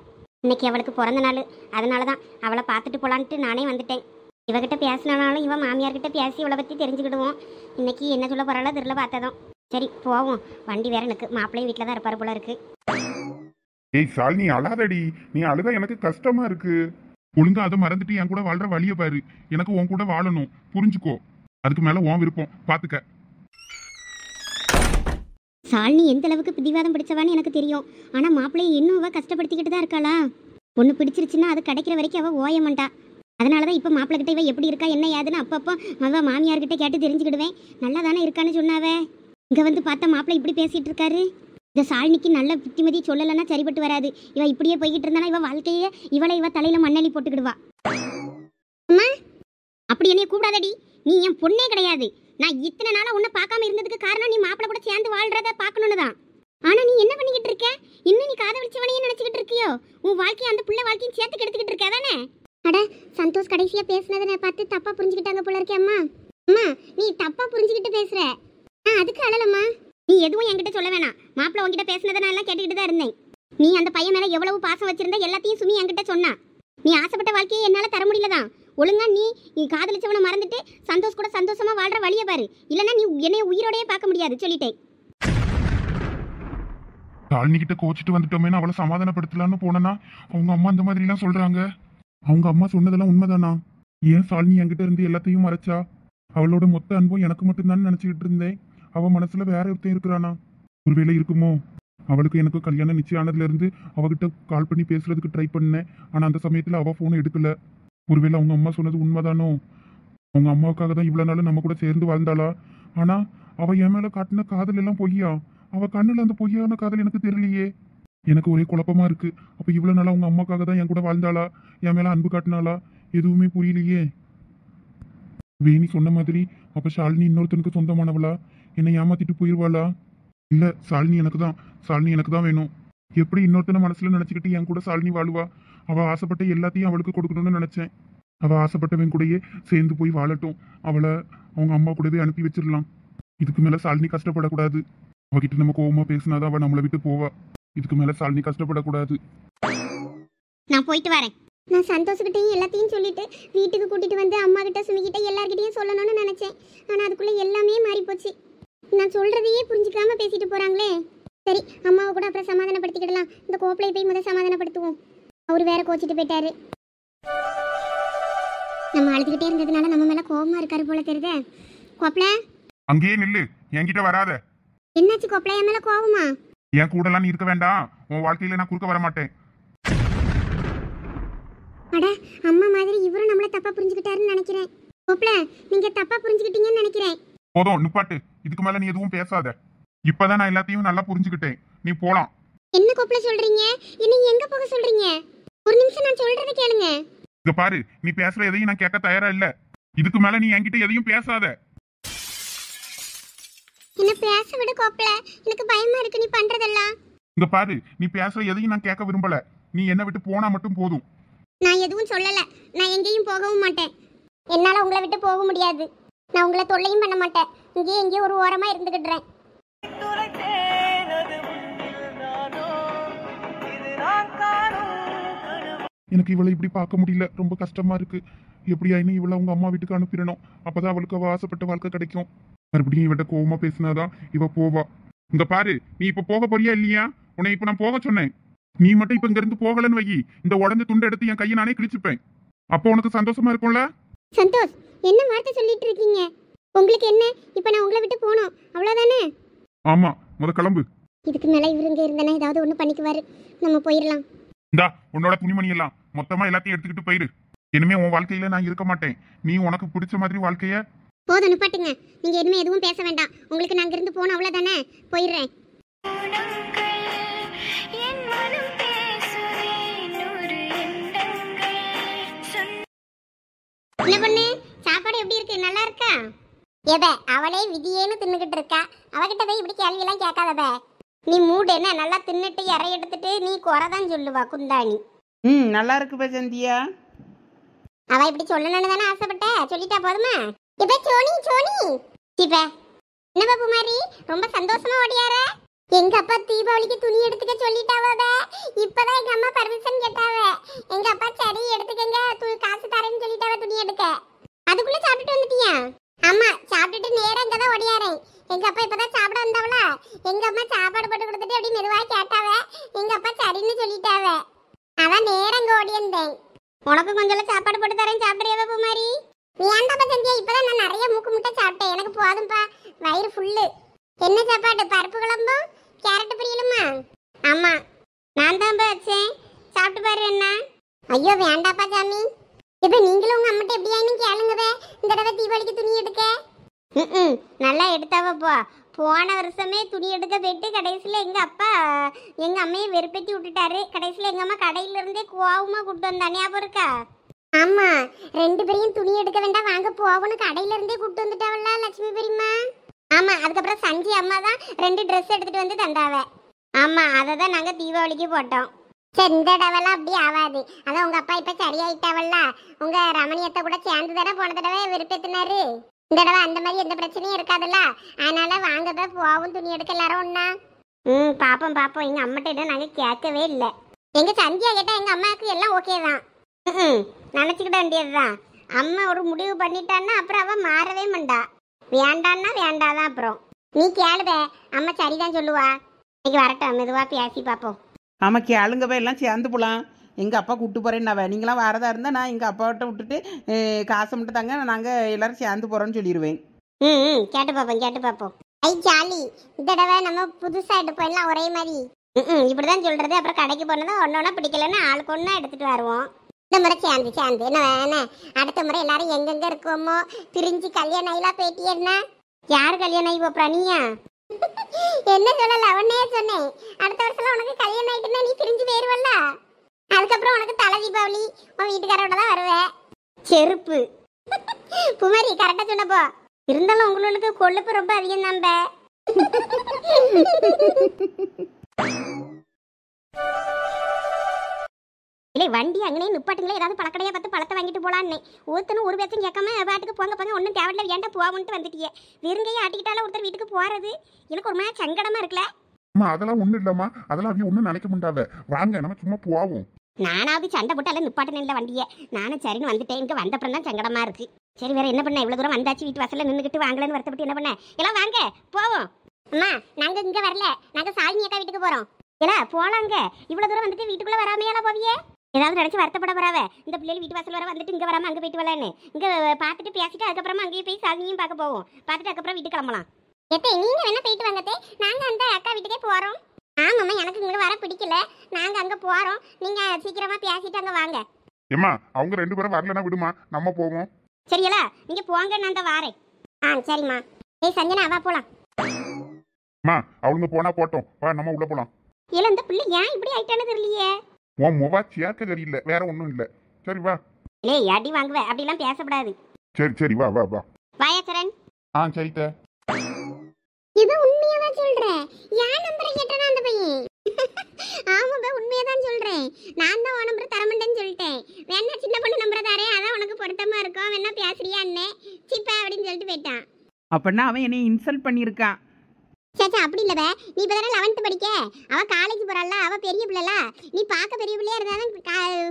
இன்னைக்கு அவளுக்கு பிறந்த நாள், அதனால தான் அவளை பார்த்துட்டு போலான்ட்டு நானே வந்துட்டேன். இவகிட்ட பேசினாலும் இவன் மாமியார்கிட்ட பேசி இவளை பற்றி தெரிஞ்சுக்கிடுவோம். இன்னைக்கு என்ன சொல்ல போறாளோ தெரியல, பார்த்ததும். சரி போவோம், வண்டி வேற எனக்கு. மாப்பிள்ளையும் வீட்டில் தான் இருப்பாரு போல இருக்கு. ஏய் சாலினி அழாதடி, நீ அழுதா எனக்கு கஷ்டமா இருக்கு. ஒழுங்கா அதை மறந்துட்டு என் கூட வாழ்ற வழிய பாரு. எனக்கு உன் கூட வாழணும், புரிஞ்சுக்கோ. அதுக்கு மேல உன் விருப்பம், பாத்துக்க. சாலினி எந்த அளவுக்கு பிடிவாதம் பிடிச்சவான்னு எனக்கு தெரியும். ஆனால் மாப்பிள்ளையை இன்னும் அவள் கஷ்டப்படுத்திக்கிட்டு தான் இருக்காளா? ஒன்று பிடிச்சிருச்சுன்னா அது கிடைக்கிற வரைக்கும் அவள் ஓய மாட்டா. அதனால தான் இப்போ மாப்பிள்ளைகிட்ட இவ எப்படி இருக்கா என்ன ஏதுன்னு அப்பப்போ அவள் மாமியார்கிட்ட கேட்டு தெரிஞ்சுக்கிடுவேன். நல்லா தானே இருக்கான்னு சொன்னாவே. இங்கே வந்து பார்த்தா மாப்பிள்ளை இப்படி பேசிகிட்டு இருக்காரு. இந்த சாலினிக்கு நல்ல புத்திமதி சொல்லலைன்னா சரிப்பட்டு வராது. இவ இப்படியே போய்கிட்டு இருந்தானா இவ வாழ்க்கையே இவ தலையில் மண்ணெளி போட்டுக்கிடுவா. அம்மா அப்படி என்னைய கூப்பிடாதடி, நீ என் பொண்ணே கிடையாது. நான் இத்தனை நாளா உன்னை பார்க்காம இருந்ததுக்கு காரணம் நீ மாப்பிள்ளை கூட சேர்ந்து வாழ்றத பார்க்கணும்னு தான். ஆனா நீ என்ன பண்ணிக்கிட்டு இருக்க? இன்னும் நீ காதலிச்சவனையே நினைச்சுக்கிட்டு இருக்கியோ? உன் வாழ்க்கையை அந்த பிள்ளை வாழ்க்கையும் சேர்த்து கெடுத்துக்கிட்டு இருக்க தானே? அட சந்தோஷ் கடைசியா பேசுனதை பார்த்து தப்பா புரிஞ்சுக்கிட்டாங்க போல இருக்கே அம்மா. அம்மா நீ தப்பா புரிஞ்சுக்கிட்டு பேசுற. அதுக்கு அழலம்மா. நீ எதுவும் என்கிட்ட சொல்ல வேணாம். மாப்பிள்ளை உன்கிட்ட பேசுனதை நான் எல்லாம் கேட்டுக்கிட்டு தான் இருந்தேன். நீ அந்த பையன் மேல எவ்வளவு பாசம் வச்சிருந்த எல்லாத்தையும் சுமி என்கிட்ட சொன்னா. நீ ஆசைப்பட்ட வாழ்க்கையை என்னால தர முடியலதான். ஒழுங்கா நீ காதலிச்சவனை மறந்துட்டு சந்தோஷ் கூட சந்தோஷமா வாழ்ற வழியை பாரு, இல்லைன்னா நீ என்னைய உயிரோடையே பார்க்க முடியாது சொல்லிட்டேன். ஷாலினி கிட்ட கோச்சிட்டு வந்துட்டோமேனு அவளை சமாதானப்படுத்தலான்னு போனேன்னா அவங்க அம்மா இந்த மாதிரி எல்லாம் சொல்றாங்க. அவங்க அம்மா சொன்னதெல்லாம் உண்மைதானா? ஏன் ஷாலினி என்கிட்ட இருந்து எல்லாத்தையும் மறைச்சா? அவளோட மொத்த அன்பும் எனக்கு மட்டும்தான் நினைச்சுக்கிட்டு இருந்தேன். அவ மனசுல வேற ஒருத்தன் இருக்கிறானா? ஒருவேளை இருக்குமோ? அவளுக்கு எனக்கு கல்யாணம் நிச்சயம் ஆனதுல இருந்து அவகிட்ட கால் பண்ணி பேசுறதுக்கு ட்ரை பண்ணேன். ஆனா அந்த சமயத்துல அவ போனை எடுக்கல. ஒருவேளை அவங்க அம்மா சொன்னது உண்மைதானோ? அவங்க அம்மாவுக்காக தான் இவ்வளவு நாள் நம்ம கூட சேர்ந்து வாழ்ந்தாளா? ஆனா அவ என் மேல காட்டின காதல் எல்லாம் பொய்யா? அவ கண்ணுல அந்த பொய்யான காதல் எனக்கு தெரியலையே. எனக்கு ஒரே குழப்பமா இருக்கு. அப்ப இவ்வளவு நாளா அவங்க அம்மாக்காக தான் என் கூட வாழ்ந்தாளா? என் மேல அன்பு காட்டினாளா? எதுவுமே புரியலையே. வேணி சொன்ன மாதிரி அப்ப ஷாலினி இன்னொருத்தனுக்கு சொந்தமானவளா? என்னை ஏமாத்திட்டு போயிருவாளா? இல்ல, ஷாலினி எனக்கு தான் வேணும். எப்படி இன்னொருத்தனை மனசுல நினைச்சுக்கிட்டு என் கூட ஷாலினி வாழுவா? அவ ஆசைப்பட்ட எல்லாத்தையும் அவளுக்கு கொடுக்கணும்னு நினைச்சேன். அவ ஆசைப்பட்டவன் கூடயே சேர்ந்து போய் வாழட்டும். அவளை அவங்க அம்மா கூடவே அனுப்பி வச்சிடலாம். இதுக்கு மேல ஷாலினி கஷ்டப்படக்கூடாது. அவகிட்ட நம்ம கோவமா பேசினாதான் அவ நம்மளை விட்டு போவா. இதுக்கு மேல ஷாலினி கஷ்டப்படக்கூடாது. நான் போயிட்டு வரேன். நான் சந்தோஷக்கிட்டையும் எல்லாத்தையும் சொல்லிட்டு வீட்டுக்கு கூட்டிட்டு வந்து அம்மா கிட்ட சுமிக்கிட்ட எல்லார்கிட்டையும் சொல்லணும்னு நினைச்சேன். ஆனா அதுக்குள்ள எல்லாமே மாறி போச்சு. நான் சொல்றதையே புரிஞ்சுக்காம பேசிட்டு போறாங்களே. சரி, அம்மாவை கூட அப்புறம் சமாதானப்படுத்திக்கிடலாம். இந்த கோப்பலை போய் முதல் சமாதானப்படுத்துவோம். அவரு வேற கோச்சிட்டு போயிட்டாரு. நம்ம அழுதுகிட்டே இருந்ததுனால நம்ம மேல கோபமா இருக்காரு போல தெரியுதே. கோப்பல, அங்கேயே நில்லு, என்கிட்ட வராத. என்னாச்சு கோப்பல? என் மேல கோபமா? என் கூடலாம் நீ இருக்க வேண்டாம். உன் வாழ்க்கையில நான் குறுக்க வர மாட்டேன். அட, அம்மா மாதிரி இவரும் நம்மள தப்பா புரிஞ்சுக்கிட்டாருன்னு நினைக்கிறேன். கோப்பல, நீங்க தப்பா புரிஞ்சுக்கிட்டீங்கன்னு நினைக்கிறேன். போதும், நிப்பாட்டு. இதுக்கு மேல நீ எதுவும் பேசாத. இப்பதான் நான் எல்லாத்தையும் நல்லா புரிஞ்சுக்கிட்டேன். நீ போலாம். என்ன கோப்பல சொல்றீங்க? என்ன எங்க போக சொல்றீங்க? ஒரு நிமிஷம் நான் சொல்றதை கேளுங்க. இங்க பாரு, நீ பேசுற எதையும் நான் கேட்க தயாரா இல்ல. இதுக்கு மேல நீ என்கிட்ட எதையும் பேசாத. என்ன பேச விடு கோப்பல, எனக்கு பயமா இருக்கு நீ பண்றதெல்லாம். இங்க பாரு, நீ பேசுற எதையும் நான் கேட்க விரும்பல. நீ என்ன விட்டு போனா மட்டும் போதும். நான் எதுவும் சொல்லல. நான் எங்கேயும் போகவும் மாட்டேன். என்னால உங்களை விட்டு போக முடியாது. நான் உங்களை தொல்லையும் பண்ண மாட்டேன். இங்கேயே எங்கேயோ ஒரு ஓரமா இருந்துக்கிடுறேன். எனக்கு இவளை இப்படி பார்க்க முடியல. ரொம்ப கஷ்டமா இருக்கு. எப்படியா இன்னும் இவளை உங்க அம்மா வீட்டுக்கு அனுப்பிடணும். அப்பதான் அவளுக்கு அவ ஆசைப்பட்ட வாழ்க்கை கிடைக்கும். மறுபடியும் இவட்ட கோவமா பேசினாதான் இவ போவா. இங்க பாரு, நீ இப்ப போக போறியா இல்லையா? உன்னை இப்ப நான் போக சொன்னேன். நீ மட்டும் இப்ப இங்க இருந்து போகலன்னு வை, இந்த உடஞ்ச துண்டை எடுத்து என் கையை நானே கிழிச்சுப்பேன். அப்போ உனக்கு சந்தோஷமா இருக்கும்ல? சந்தோஷ், என்ன வார்த்தை சொல்லிட்டு இருக்கீங்க? உங்களுக்கு என்ன? இப்ப நான் உங்களை விட்டு போகணும், அவ்வளவுதானே? ஆமா, கிளம்பு. இதுக்கு மேல இவருங்க இருந்தானே ஏதாவது ஒண்ணு பண்ணிக்குவாரு. நம்ம போயிடலாம். இந்தா உன்னோட துணிமணி எல்லாம் மொத்தமா எல்லாத்தையும் எடுத்துக்கிட்டு போயிரு. இனிமே உன் வாழ்க்கையில நான் இருக்க மாட்டேன். நீ உனக்கு பிடிச்ச மாதிரி வாழ்க்கைய போதும், நிப்பாட்டுங்க. நீங்க எதுவுமே எதுவும் பேச வேண்டாம். உங்களுக்கு நான் இருந்து போகணும், அவ்வளவுதானே? போயிடுறேன். என்ன பண்ணு? சாப்பாடு எப்படி இருக்கு? நல்லா இருக்கா? எப, அவளே விதியேன்னு தின்னுகிட்டு இருக்கா. அவகிட்ட போய் இப்படி கேள்வி எல்லாம் கேட்காதப. நீ மூடு என்ன, நல்லா தின்னுட்டு இறை எடுத்துட்டு நீ குறைதான் சொல்லுவா குந்தாணி. நல்லா இருக்கு சந்தியா. அவ இப்படி சொல்லணும்னு தானே ஆசைப்பட்ட, சொல்லிட்டா போதுமா? இப்ப சோனி இப்ப என்ன பாப்பு மாதிரி ரொம்ப சந்தோஷமா ஓடியார. எங்க அப்பா தீபாவளிக்கு துணி எடுத்துக்க சொல்லிட்டாவ. இப்பதான் எங்க அம்மா பர்மிஷன் கேட்டாவ. எங்க அப்பா சரி எடுத்துக்கங்க, காசு தரேன்னு சொல்லிட்டாவ துணி எடுக்க. அதுக்குள்ள சாப்பிட்டுட்டு வந்துட்டியா? ஆமா, சாப்பிட்டுட்டு நேரா இங்கதான் ஓடியாரேன். எங்க அப்பா இப்பதான் சாப்பிட வந்தாவளா. எங்க அம்மா சாப்பாடு போட்டு கொடுத்துட்டு அப்படி மெதுவா கேட்டாவ. எங்க அப்பா சரின்னு சொல்லிட்டாவ. அதான் நேரம் இங்க ஓடியிருந்தேன். உனக்கு கொஞ்சம் சாப்பாடு போட்டு தரேன், சாப்பிடுறியா பாப்பு மாதிரி? வேண்டாப்பா சந்தியா, இப்பதான் நான் நிறைய மூக்கு முட்டை சாப்பிட்டேன். எனக்கு போதும்பா, வயிறு ஃபுல்லு. என்ன சாப்பாடு? பருப்பு குழம்பும் கேரட் பொரியலுமா? ஆமா, நான் தான் வச்சேன். சாப்பிட்டு பாரு என்ன. ஐயோ வேண்டாப்பா சாமி. இப்ப நீங்களும் உங்க அம்மாட்ட எப்படியானு கேளுங்கவே. இந்த தடவை தீபாவளிக்கு துணி எடுக்க நல்லா எடுத்தாவ போ. போன வருஷமே துணி எடுக்க போயிட்டு கடைசியில் எங்க அப்பா எங்க அம்மையை வெறுப்பேத்தி விட்டுட்டாரு. கடைசியில் எங்க அம்மா கடையில இருந்தே கோவமா கூப்பிட்டு வந்தா, ஞாபகம் இருக்கா? ஆமா, ரெண்டு பேரையும் துணி எடுக்க வேண்டாம் வாங்க போகணும் கடையில இருந்தே கூப்பிட்டு வந்துட்டாவல்ல லட்சுமி பெரியம்மா. ஆமா, அதுக்கப்புறம் சஞ்சி அம்மா தான் 2 ட்ரெஸ் எடுத்துட்டு வந்து தந்தாவ. ஆமா, அதை தான் நாங்க தீபாவளிக்கு போட்டோம். சரி, இந்த தடவைலாம் அப்படி ஆகாது. அதான் உங்க அப்பா இப்ப சரியாயிட்டாவல்ல. உங்க ரமணியத்தை கூட சேர்ந்து தானே போன தடவை வெறுப்பேத்தினாரு. இந்த தடவை அந்த மாதிரி எந்த பிரச்சனையும் இருக்காதுல்ல. அதனால வாங்கப்ப போவும் துணி எடுக்க எல்லாரும் ஒண்ணா. பாப்போம் பாப்போம். எங்க அம்மாட்ட நாங்க கேட்கவே இல்லை. எங்க சந்தியா கேட்டா எங்க அம்மாவுக்கு எல்லாம் ஓகே தான். நினைச்சுக்கிட வேண்டியதுதான். அம்மா ஒரு முடிவு பண்ணிட்டான்னா அப்புறம் அவ மாறவே மாட்டா. வேண்டான்னா வேண்டாதான். அப்புறம் நீ கேளுவே, அம்மா சரிதான் சொல்லுவா. இன்னைக்கு வரட்டும், மெதுவா பேசி பார்ப்போம். ஆமாம் கேளுங்கவே எல்லாம் சேர்ந்து போகலாம். எங்கள் அப்பா கூப்பிட்டு போகிறேன்னாவே நீங்களாம் வரதா இருந்தால் நான் எங்கள் அப்பாவிட்ட விட்டுட்டு காசை மட்டும் தாங்க, நாங்கள் எல்லாரும் சேர்ந்து போகிறோன்னு சொல்லிடுவேன். ம் கேட்டு பார்ப்போம், கேட்டு பார்ப்போம். ஐ ஜாலி, இந்த தடவை நம்ம புதுசாக எடுப்போம் எல்லாம் ஒரே மாதிரி. இப்படிதான் சொல்றது. அப்புறம் கடைக்கு போனதும் ஒன்னொன்னா பிடிக்கலன்னு ஆளுக்கு ஒன்றா எடுத்துட்டு வருவோம். இந்த முறை சேர்ந்து சேர்ந்து என்ன வேணேன். அடுத்த முறை எல்லாரும் எங்கெங்க இருக்கோமோ பிரிஞ்சு கல்யாணம் ஆயிலாம் பேட்டி என்ன. யார் கல்யாணம் ஆகி போறா நீயா? என்ன சொல்லல, அவனே சொன்னேன். அடுத்த வருஷம் உனக்கு கல்யாணம் ஆயிட்டுன்னா நீ பிரிஞ்சு போயிருவல்ல. அதுக்கப்புறம் உனக்கு தலை தீபாவளி உன் வீட்டுக்காரோட தான் வருவேன். செருப்பு குமாரி கரெக்டா சொன்னப்போ. இருந்தாலும் உங்களுக்கு கொழுப்பு ரொம்ப அதிகம் நம்ப. இல்லை வண்டி அங்கனே நிப்பாட்டுங்களே, ஏதாவது பழக்கடையா பார்த்து பழத்தை வாங்கிட்டு போலான்னு. ஒருத்தனும் ஒரு பேச்சும் கேட்காம பாட்டுக்கு போங்க போங்க, ஒன்றும் தேவையில்ல வேண்டாம் போவான்ட்டு வந்துட்டியே. வெறுங்கையை ஆட்டிக்கிட்டாலும் ஒருத்தர் வீட்டுக்கு போறது எனக்கு ஒரு மாதிரி சங்கடமா இருக்குல்ல. அம்மா அதெல்லாம் ஒண்ணும் இல்லம்மா, அதெல்லாம் அவங்க ஒன்றும் நினைக்க முடியாத. வாங்க நம்ம சும்மா போவோம். நானாவது சண்டை போட்டால நிப்பாட்டு நில்ல வண்டியை. நானும் சரின்னு வந்துட்டேன். இங்கே வந்தப்புறம் தான் சங்கடமா இருக்கு. சரி வேற என்ன பண்ண, இவ்வளவு தூரம் வந்தாச்சு, வீட்டு வாசல்ல நின்றுக்கிட்டு வாங்கலன்னு வருத்தப்பட்டு என்ன பண்ண. எல்லாம் வாங்க போவோம். அம்மா நாங்க இங்க வரல, நாங்க சாலினி அக்கா வீட்டுக்கு போறோம். ஏலா போலாங்க, இவ்வளவு தூரம் வந்துட்டு வீட்டுக்குள்ள வராமையால போவியே. ஏதாவது நினைச்சு வருத்தப்பட போறாவ. இந்த பிள்ளைகள் வீட்டு வாசல் வர வந்துட்டு இங்க வராம அங்க போயிட்டு வரலான்னு இங்க பார்த்துட்டு பேசிட்டு அதுக்கப்புறமா அங்கேயே போய் சாலினியும் பார்க்க போவோம். பார்த்துட்டு அதுக்கப்புறம் வீட்டுக்கு கிளம்பலாம். எத்தே நீங்க வேணா போயிட்டு வாங்கத்தே, நாங்க அந்த அக்கா வீட்டுக்கே போறோம். ஆமாம்மா எனக்கு இங்க வர பிடிக்கல, நாங்க அங்க போறோம். நீங்க சீக்கிரமா பேசிட்டு அங்க வாங்க. ஏம்மா அவங்க ரெண்டு பேரும் வரலன்னா விடுமா, நம்ம போவோம். சரிங்களா, நீங்க போங்க, நான் தான் வாரேன். சரிம்மா. ஏய் சஞ்சனா வா போலாம். அம்மா அவங்க போனா போட்டோம், வா நம்ம உள்ள போலாம். இல்ல இந்த பிள்ளை ஏன் இப்படி ஆயிட்டானு தெரியலையே. உன் முவா சேர்க்க சரியில்லை, வேற ஒன்றும் இல்லை. சரி வா. ஏய் அடி வாங்குவ, அப்படிலாம் பேசப்படாது. சரி சரி வா வா வா. வாயா சரண். சரித்த. இது உண்மையாவா சொல்றேன்? யார் நம்பரை கேட்டானா அந்த பையன்? ஆமாப்பா உண்மையாதான் சொல்றேன். நான் தான் உன் நம்பரை தரமாட்டேன்னு சொல்லிட்டேன். வேணா சின்ன பொண்ணு நம்பரை தாரேன், அதான் உனக்கு பொருத்தமா இருக்கும், வேணா பேசுறியா அண்ணே சிப்பா அப்படின்னு சொல்லிட்டு போயிட்டான். அப்படின்னா அவன் என்னை இன்சல்ட் பண்ணியிருக்கான். சேச்சா அப்படி இல்லவே, நீ இப்போ தானே 11th படிக்க, அவ காலேஜ் போறாள், அவ பெரிய பிள்ளைல. நீ பார்க்க பெரிய பிள்ளையா இருந்தாலும்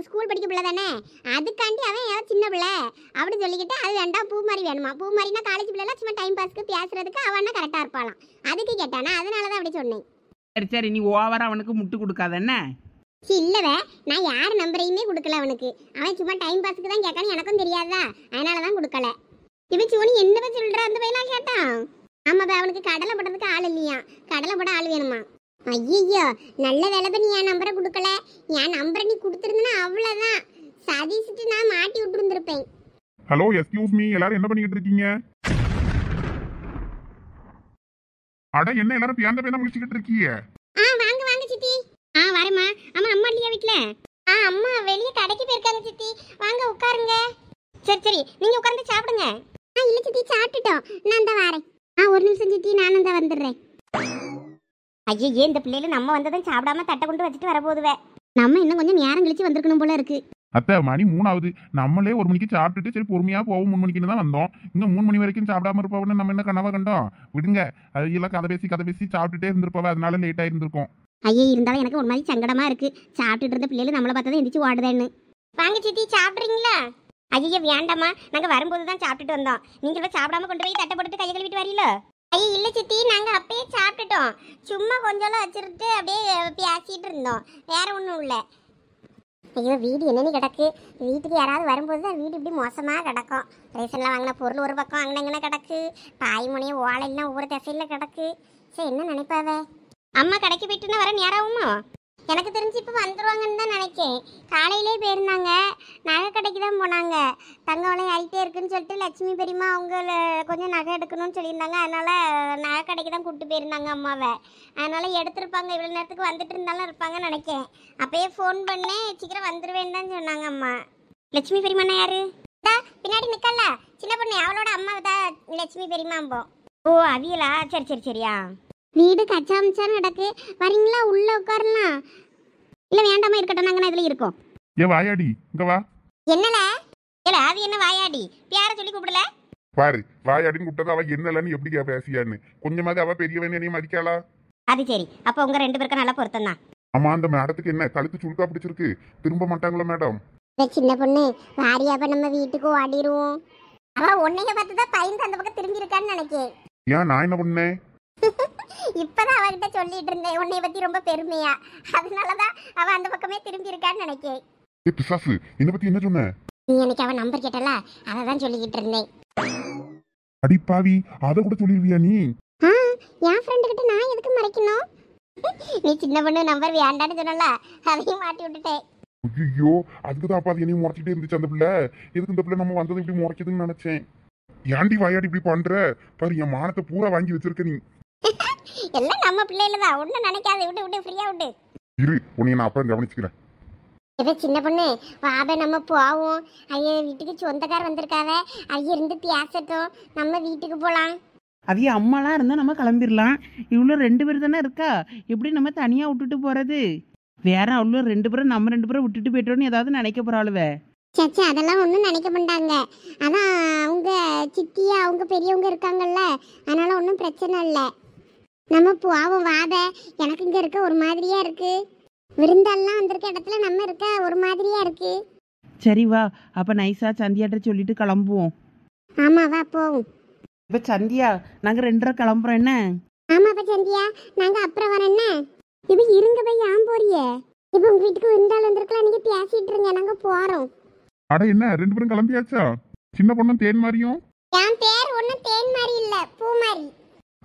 ஸ்கூல் படிக்க பிள்ளை தானே. அதுக்காண்டி அவன் ஏதோ சின்ன பிள்ளை அப்படி சொல்லிக்கிட்டு அது வேண்டாம் பூ மாதிரி வேணுமா. பூ மாதிரினா காலேஜ் பிள்ளைலாம் சும்மா டைம் பாஸ்க்கு பேசுறதுக்கு அவனா கரெக்டாக இருப்பாளாம். அதுக்கு கேட்டானா, அதனால தான் அப்படி சொன்னேன். சரி சரி நீ ஓவரா அவனுக்கு முட்டு கொடுக்காத என்ன. இல்லவே, நான் யார் நம்பரையுமே கொடுக்கல அவனுக்கு. அவன் சும்மா டைம் பாஸ்க்கு தான் கேட்கான்னு எனக்கும் தெரியாதா, அதனால தான் கொடுக்கல. இவன் சோனி என்னவே சொல்ற அந்த பையனா கேட்டான். ஆமாப்பா அவனுக்கு கடலை போடுறதுக்கு ஆள் இல்லையா, கடலை போட ஆள் வேணுமா. ஐயோ நல்ல வேலை நீ என் நம்பரை கொடுக்கல. என் நம்பரை நீ கொடுத்துருந்தனா அவ்வளோதான், சதீஷ்ட்டு நான் மாட்டி விட்டுருந்துருப்பேன். ஹலோ எஸ்கியூஸ் மீ, எல்லாரும் என்ன பண்ணிக்கிட்டு இருக்கீங்க? அட என்ன எல்லாரும் பேந்த பேந்த முடிச்சுக்கிட்டு இருக்கீங்க? வாங்க வாங்க சித்தி. வரேம்மா. ஆமா அம்மா இல்லையா வீட்ல? அம்மா வெளியே கடைக்கு போயிருக்காங்க சித்தி. வாங்க உட்காருங்க. சரி சரி நீங்க உட்கார்ந்து சாப்பிடுங்க. இல்ல சித்தி சாப்பிட்டுட்டோம், நான் தான் வரேன். ஒரு நிமிஷம் சித்தி, நானும் தான் வந்துடுறேன். ஐயோ இந்த பிள்ளைல நம்ம வந்ததும் சாப்பிடாம தட்டை கொண்டு வச்சுட்டு வரப்போதுவே. நம்ம இன்னும் கொஞ்சம் நேரம் கழிச்சு வந்திருக்கணும் போல இருக்கு. அத்தை மணி 3 ஆகுது, நம்மளே 1 மணிக்கு சாப்பிட்டுட்டு சரி பொறுமையா போவோம் 3 மணிக்குன்னு தான் வந்தோம். இங்க 3 மணி வரைக்கும் சாப்பிடாம இருப்பவன்னு நம்ம என்ன கனவா கண்டோம்? விடுங்க, அது எல்லாம் கதை பேசி சாப்பிட்டுட்டே இருந்திருப்பவ, அதனால லேட் ஆயிருந்திருக்கும். ஐயோ இருந்தாலும் எனக்கு ஒரு மாதிரி சங்கடமா இருக்கு. சாப்பிட்டுட்டு இருந்த பிள்ளைல நம்மளை பார்த்தா எந்திரிச்சு ஓடுதேன்னு. வாங்க சித்தி சாப்பிட்றீங்களா? ஐயோ வேண்டாமா, நாங்க வரும்போது தான் சாப்பிட்டுட்டு வந்தோம். நீங்களும் சாப்பிடாம கொண்டு போய் தட்டை போட்டுட்டு கையை கழுவிட்டு வரீங்களோ? ஐயோ இல்ல சித்தி, நாங்க அப்பயே சாப்பிட்டுட்டோம். சும்மா கொஞ்சம் வச்சிருட்டு அப்படியே பேசிட்டு இருந்தோம், வேற ஒன்றும் இல்லை. ஐயோ வீடு என்னன்னு கிடக்கு. வீட்டுக்கு யாராவது வரும்போது தான் வீடு இப்படி மோசமாக கிடக்கும். ரேஷனில் வாங்கின பொருள் ஒரு பக்கம் அங்கன கிடக்கு, பாய் முனைய ஓலைலாம் ஒவ்வொரு திசையில் கிடக்கு. சரி என்ன நினைப்பாவே. அம்மா கடைக்கு போயிட்டுன்னா வர நேரமுமா? எனக்கு தெரிஞ்சு இப்போ வந்துடுவாங்கன்னு தான் நினைக்கேன். காலையிலே போயிருந்தாங்க, நகை கடைக்கு தான் போனாங்க. தங்க விலை ஆகிட்டே இருக்குன்னு சொல்லிட்டு லட்சுமி பெரியம்மா அவங்கள கொஞ்சம் நகை எடுக்கணும்னு சொல்லியிருந்தாங்க. அதனால் நகை கடைக்கு தான் கூப்பிட்டு போயிருந்தாங்க அம்மாவை. அதனால் எடுத்திருப்பாங்க, இவ்வளோ நேரத்துக்கு வந்துட்டு இருந்தாலும் இருப்பாங்கன்னு நினைக்கேன். அப்பயே ஃபோன் பண்ணேன், சீக்கிரம் வந்துடுவேன்னு தான் சொன்னாங்க அம்மா. லட்சுமி பெரியம்மா யாரு? பின்னாடி நிற்கல சின்ன பொண்ணு, அவளோட அம்மா தான் லட்சுமி பெரியம்மாம்போ. ஓ அவியலா, சரி சரி சரியா. வீடு கச்சாமிச்சான்னு கிடக்கு, வரீங்களா உள்ள உட்காரலாம்? இல்ல வேண்டாமா இருக்கட்டும், நாங்க இதுல இருக்கோம். ஏ வாயாடி இங்க வா. என்னல இல்ல அது என்ன வாயாடி, பேர சொல்லி கூப்பிடல பாரு. வாயாடின்னு கூப்பிட்டது அவ என்னலன்னு எப்படி பேசியான்னு கொஞ்சமாவது அவ பெரியவன் என்னையும் மதிக்காளா? அது சரி, அப்ப உங்க 2 பேருக்கும் நல்ல பொருத்தம் தான். ஆமா அந்த மேடத்துக்கு என்ன கழுத்து சுருக்கா பிடிச்சிருக்கு, திரும்ப மாட்டாங்களா மேடம்? சின்ன பொண்ணு வாரியாப்ப நம்ம வீட்டுக்கு ஓடிடுவோம். அவ உன்னைய பார்த்துதான் பயந்து அந்த பக்கம் திரும்பி இருக்கான்னு நினைக்கேன். ஏன் நான் என்ன பண்ணேன்? இப்பதான் அவகிட்ட சொல்லிட்டு இருந்தேன் உன்னைய பத்தி ரொம்ப பெருமையா, அதனாலதான் அவ அந்த பக்கமே திரும்பி இருக்கான்னு நினைக்கேன். பிசாசு, என்ன பத்தி என்ன சொன்ன? நீ எனக்கு அவன் நம்பர் கேட்டல, அததான் சொல்லிக்கிட்டு இருந்தேன். அடி பாவி, அத கூட சொல்லிருவியா நீ? என் ஃப்ரெண்டு கிட்ட நான் எதுக்கு மறைக்கணும்? நீ சின்ன பொண்ணு நம்பர் வேண்டான்னு சொன்னல, அதையும் மாட்டி விட்டுட்டேன். ஐயோ, அதுக்குதான் அப்பா அது என்னையும் முறைச்சிட்டே இருந்துச்சு அந்த பிள்ளை. எதுக்கு இந்த பிள்ளை நம்ம வந்தது இப்படி முறைக்குதுன்னு நினைச்சேன். ஏன்டி வாயாடி இப்படி பண்ற? பாரு, என் மானத்தை பூரா வாங்கி வச்சிருக்க நீ. எல்லாம் நம்ம பிள்ளைல தான், ஒன்னும் நினைக்காத, விட்டு விட்டு ஃப்ரீயா விட்டு. இரு, உன்னைய நான் அப்புறம் கவனிச்சுக்கிறேன். இப்ப சின்ன பொண்ணு வாப நம்ம போவோம். ஐயா வீட்டுக்கு சொந்தக்கார் வந்திருக்காவ, ஐயா இருந்து பேசட்டும், நம்ம வீட்டுக்கு போலாம். அவைய அம்மாலாம் இருந்தால் நம்ம கிளம்பிடலாம். இவ்வளோ 2 பேர் தானே இருக்கா, எப்படி நம்ம தனியாக விட்டுட்டு போகிறது? வேற அவ்வளோ 2 பேரும் நம்ம 2 பேரும் விட்டுட்டு போயிட்டோன்னு ஏதாவது நினைக்க போகிறாளுவே. சச்சா அதெல்லாம் ஒன்றும் நினைக்க மாட்டாங்க. அதான் அவங்க சித்தியா அவங்க பெரியவங்க இருக்காங்கல்ல, அதனால ஒன்றும் பிரச்சனை இல்லை. நம்ம போவோம் வாப. எனக்கு இங்கே இருக்க ஒரு மாதிரியா இருக்கு, விருந்தெல்லாம் வந்திருக்க இடத்துல நம்ம இருக்க ஒரு மாதிரியா இருக்கு. சரி வா, அப்போ நைஸாக சந்தியாட்ட சொல்லிட்டு கிளம்புவோம். ஆமா வா போவோம். இப்போ சந்தியா, நாங்கள் 2:30 கிளம்புறோம் என்ன? ஆமாப்பா சந்தியா, நாங்க அப்புறம் வரேன் என்ன. இப்ப இருங்க போய் ஏன் போறிய? இப்ப உங்க வீட்டுக்கு விருந்தாள் வந்திருக்கலாம், நீங்க பேசிட்டு இருங்க, நாங்க போறோம். அட என்ன 2 பேரும் கிளம்பியாச்சா? சின்ன பொண்ணும் தேன் மாதிரியும். என் பேர் ஒன்னும் தேன் மாதிரி இல்ல, பூ மாதிரி.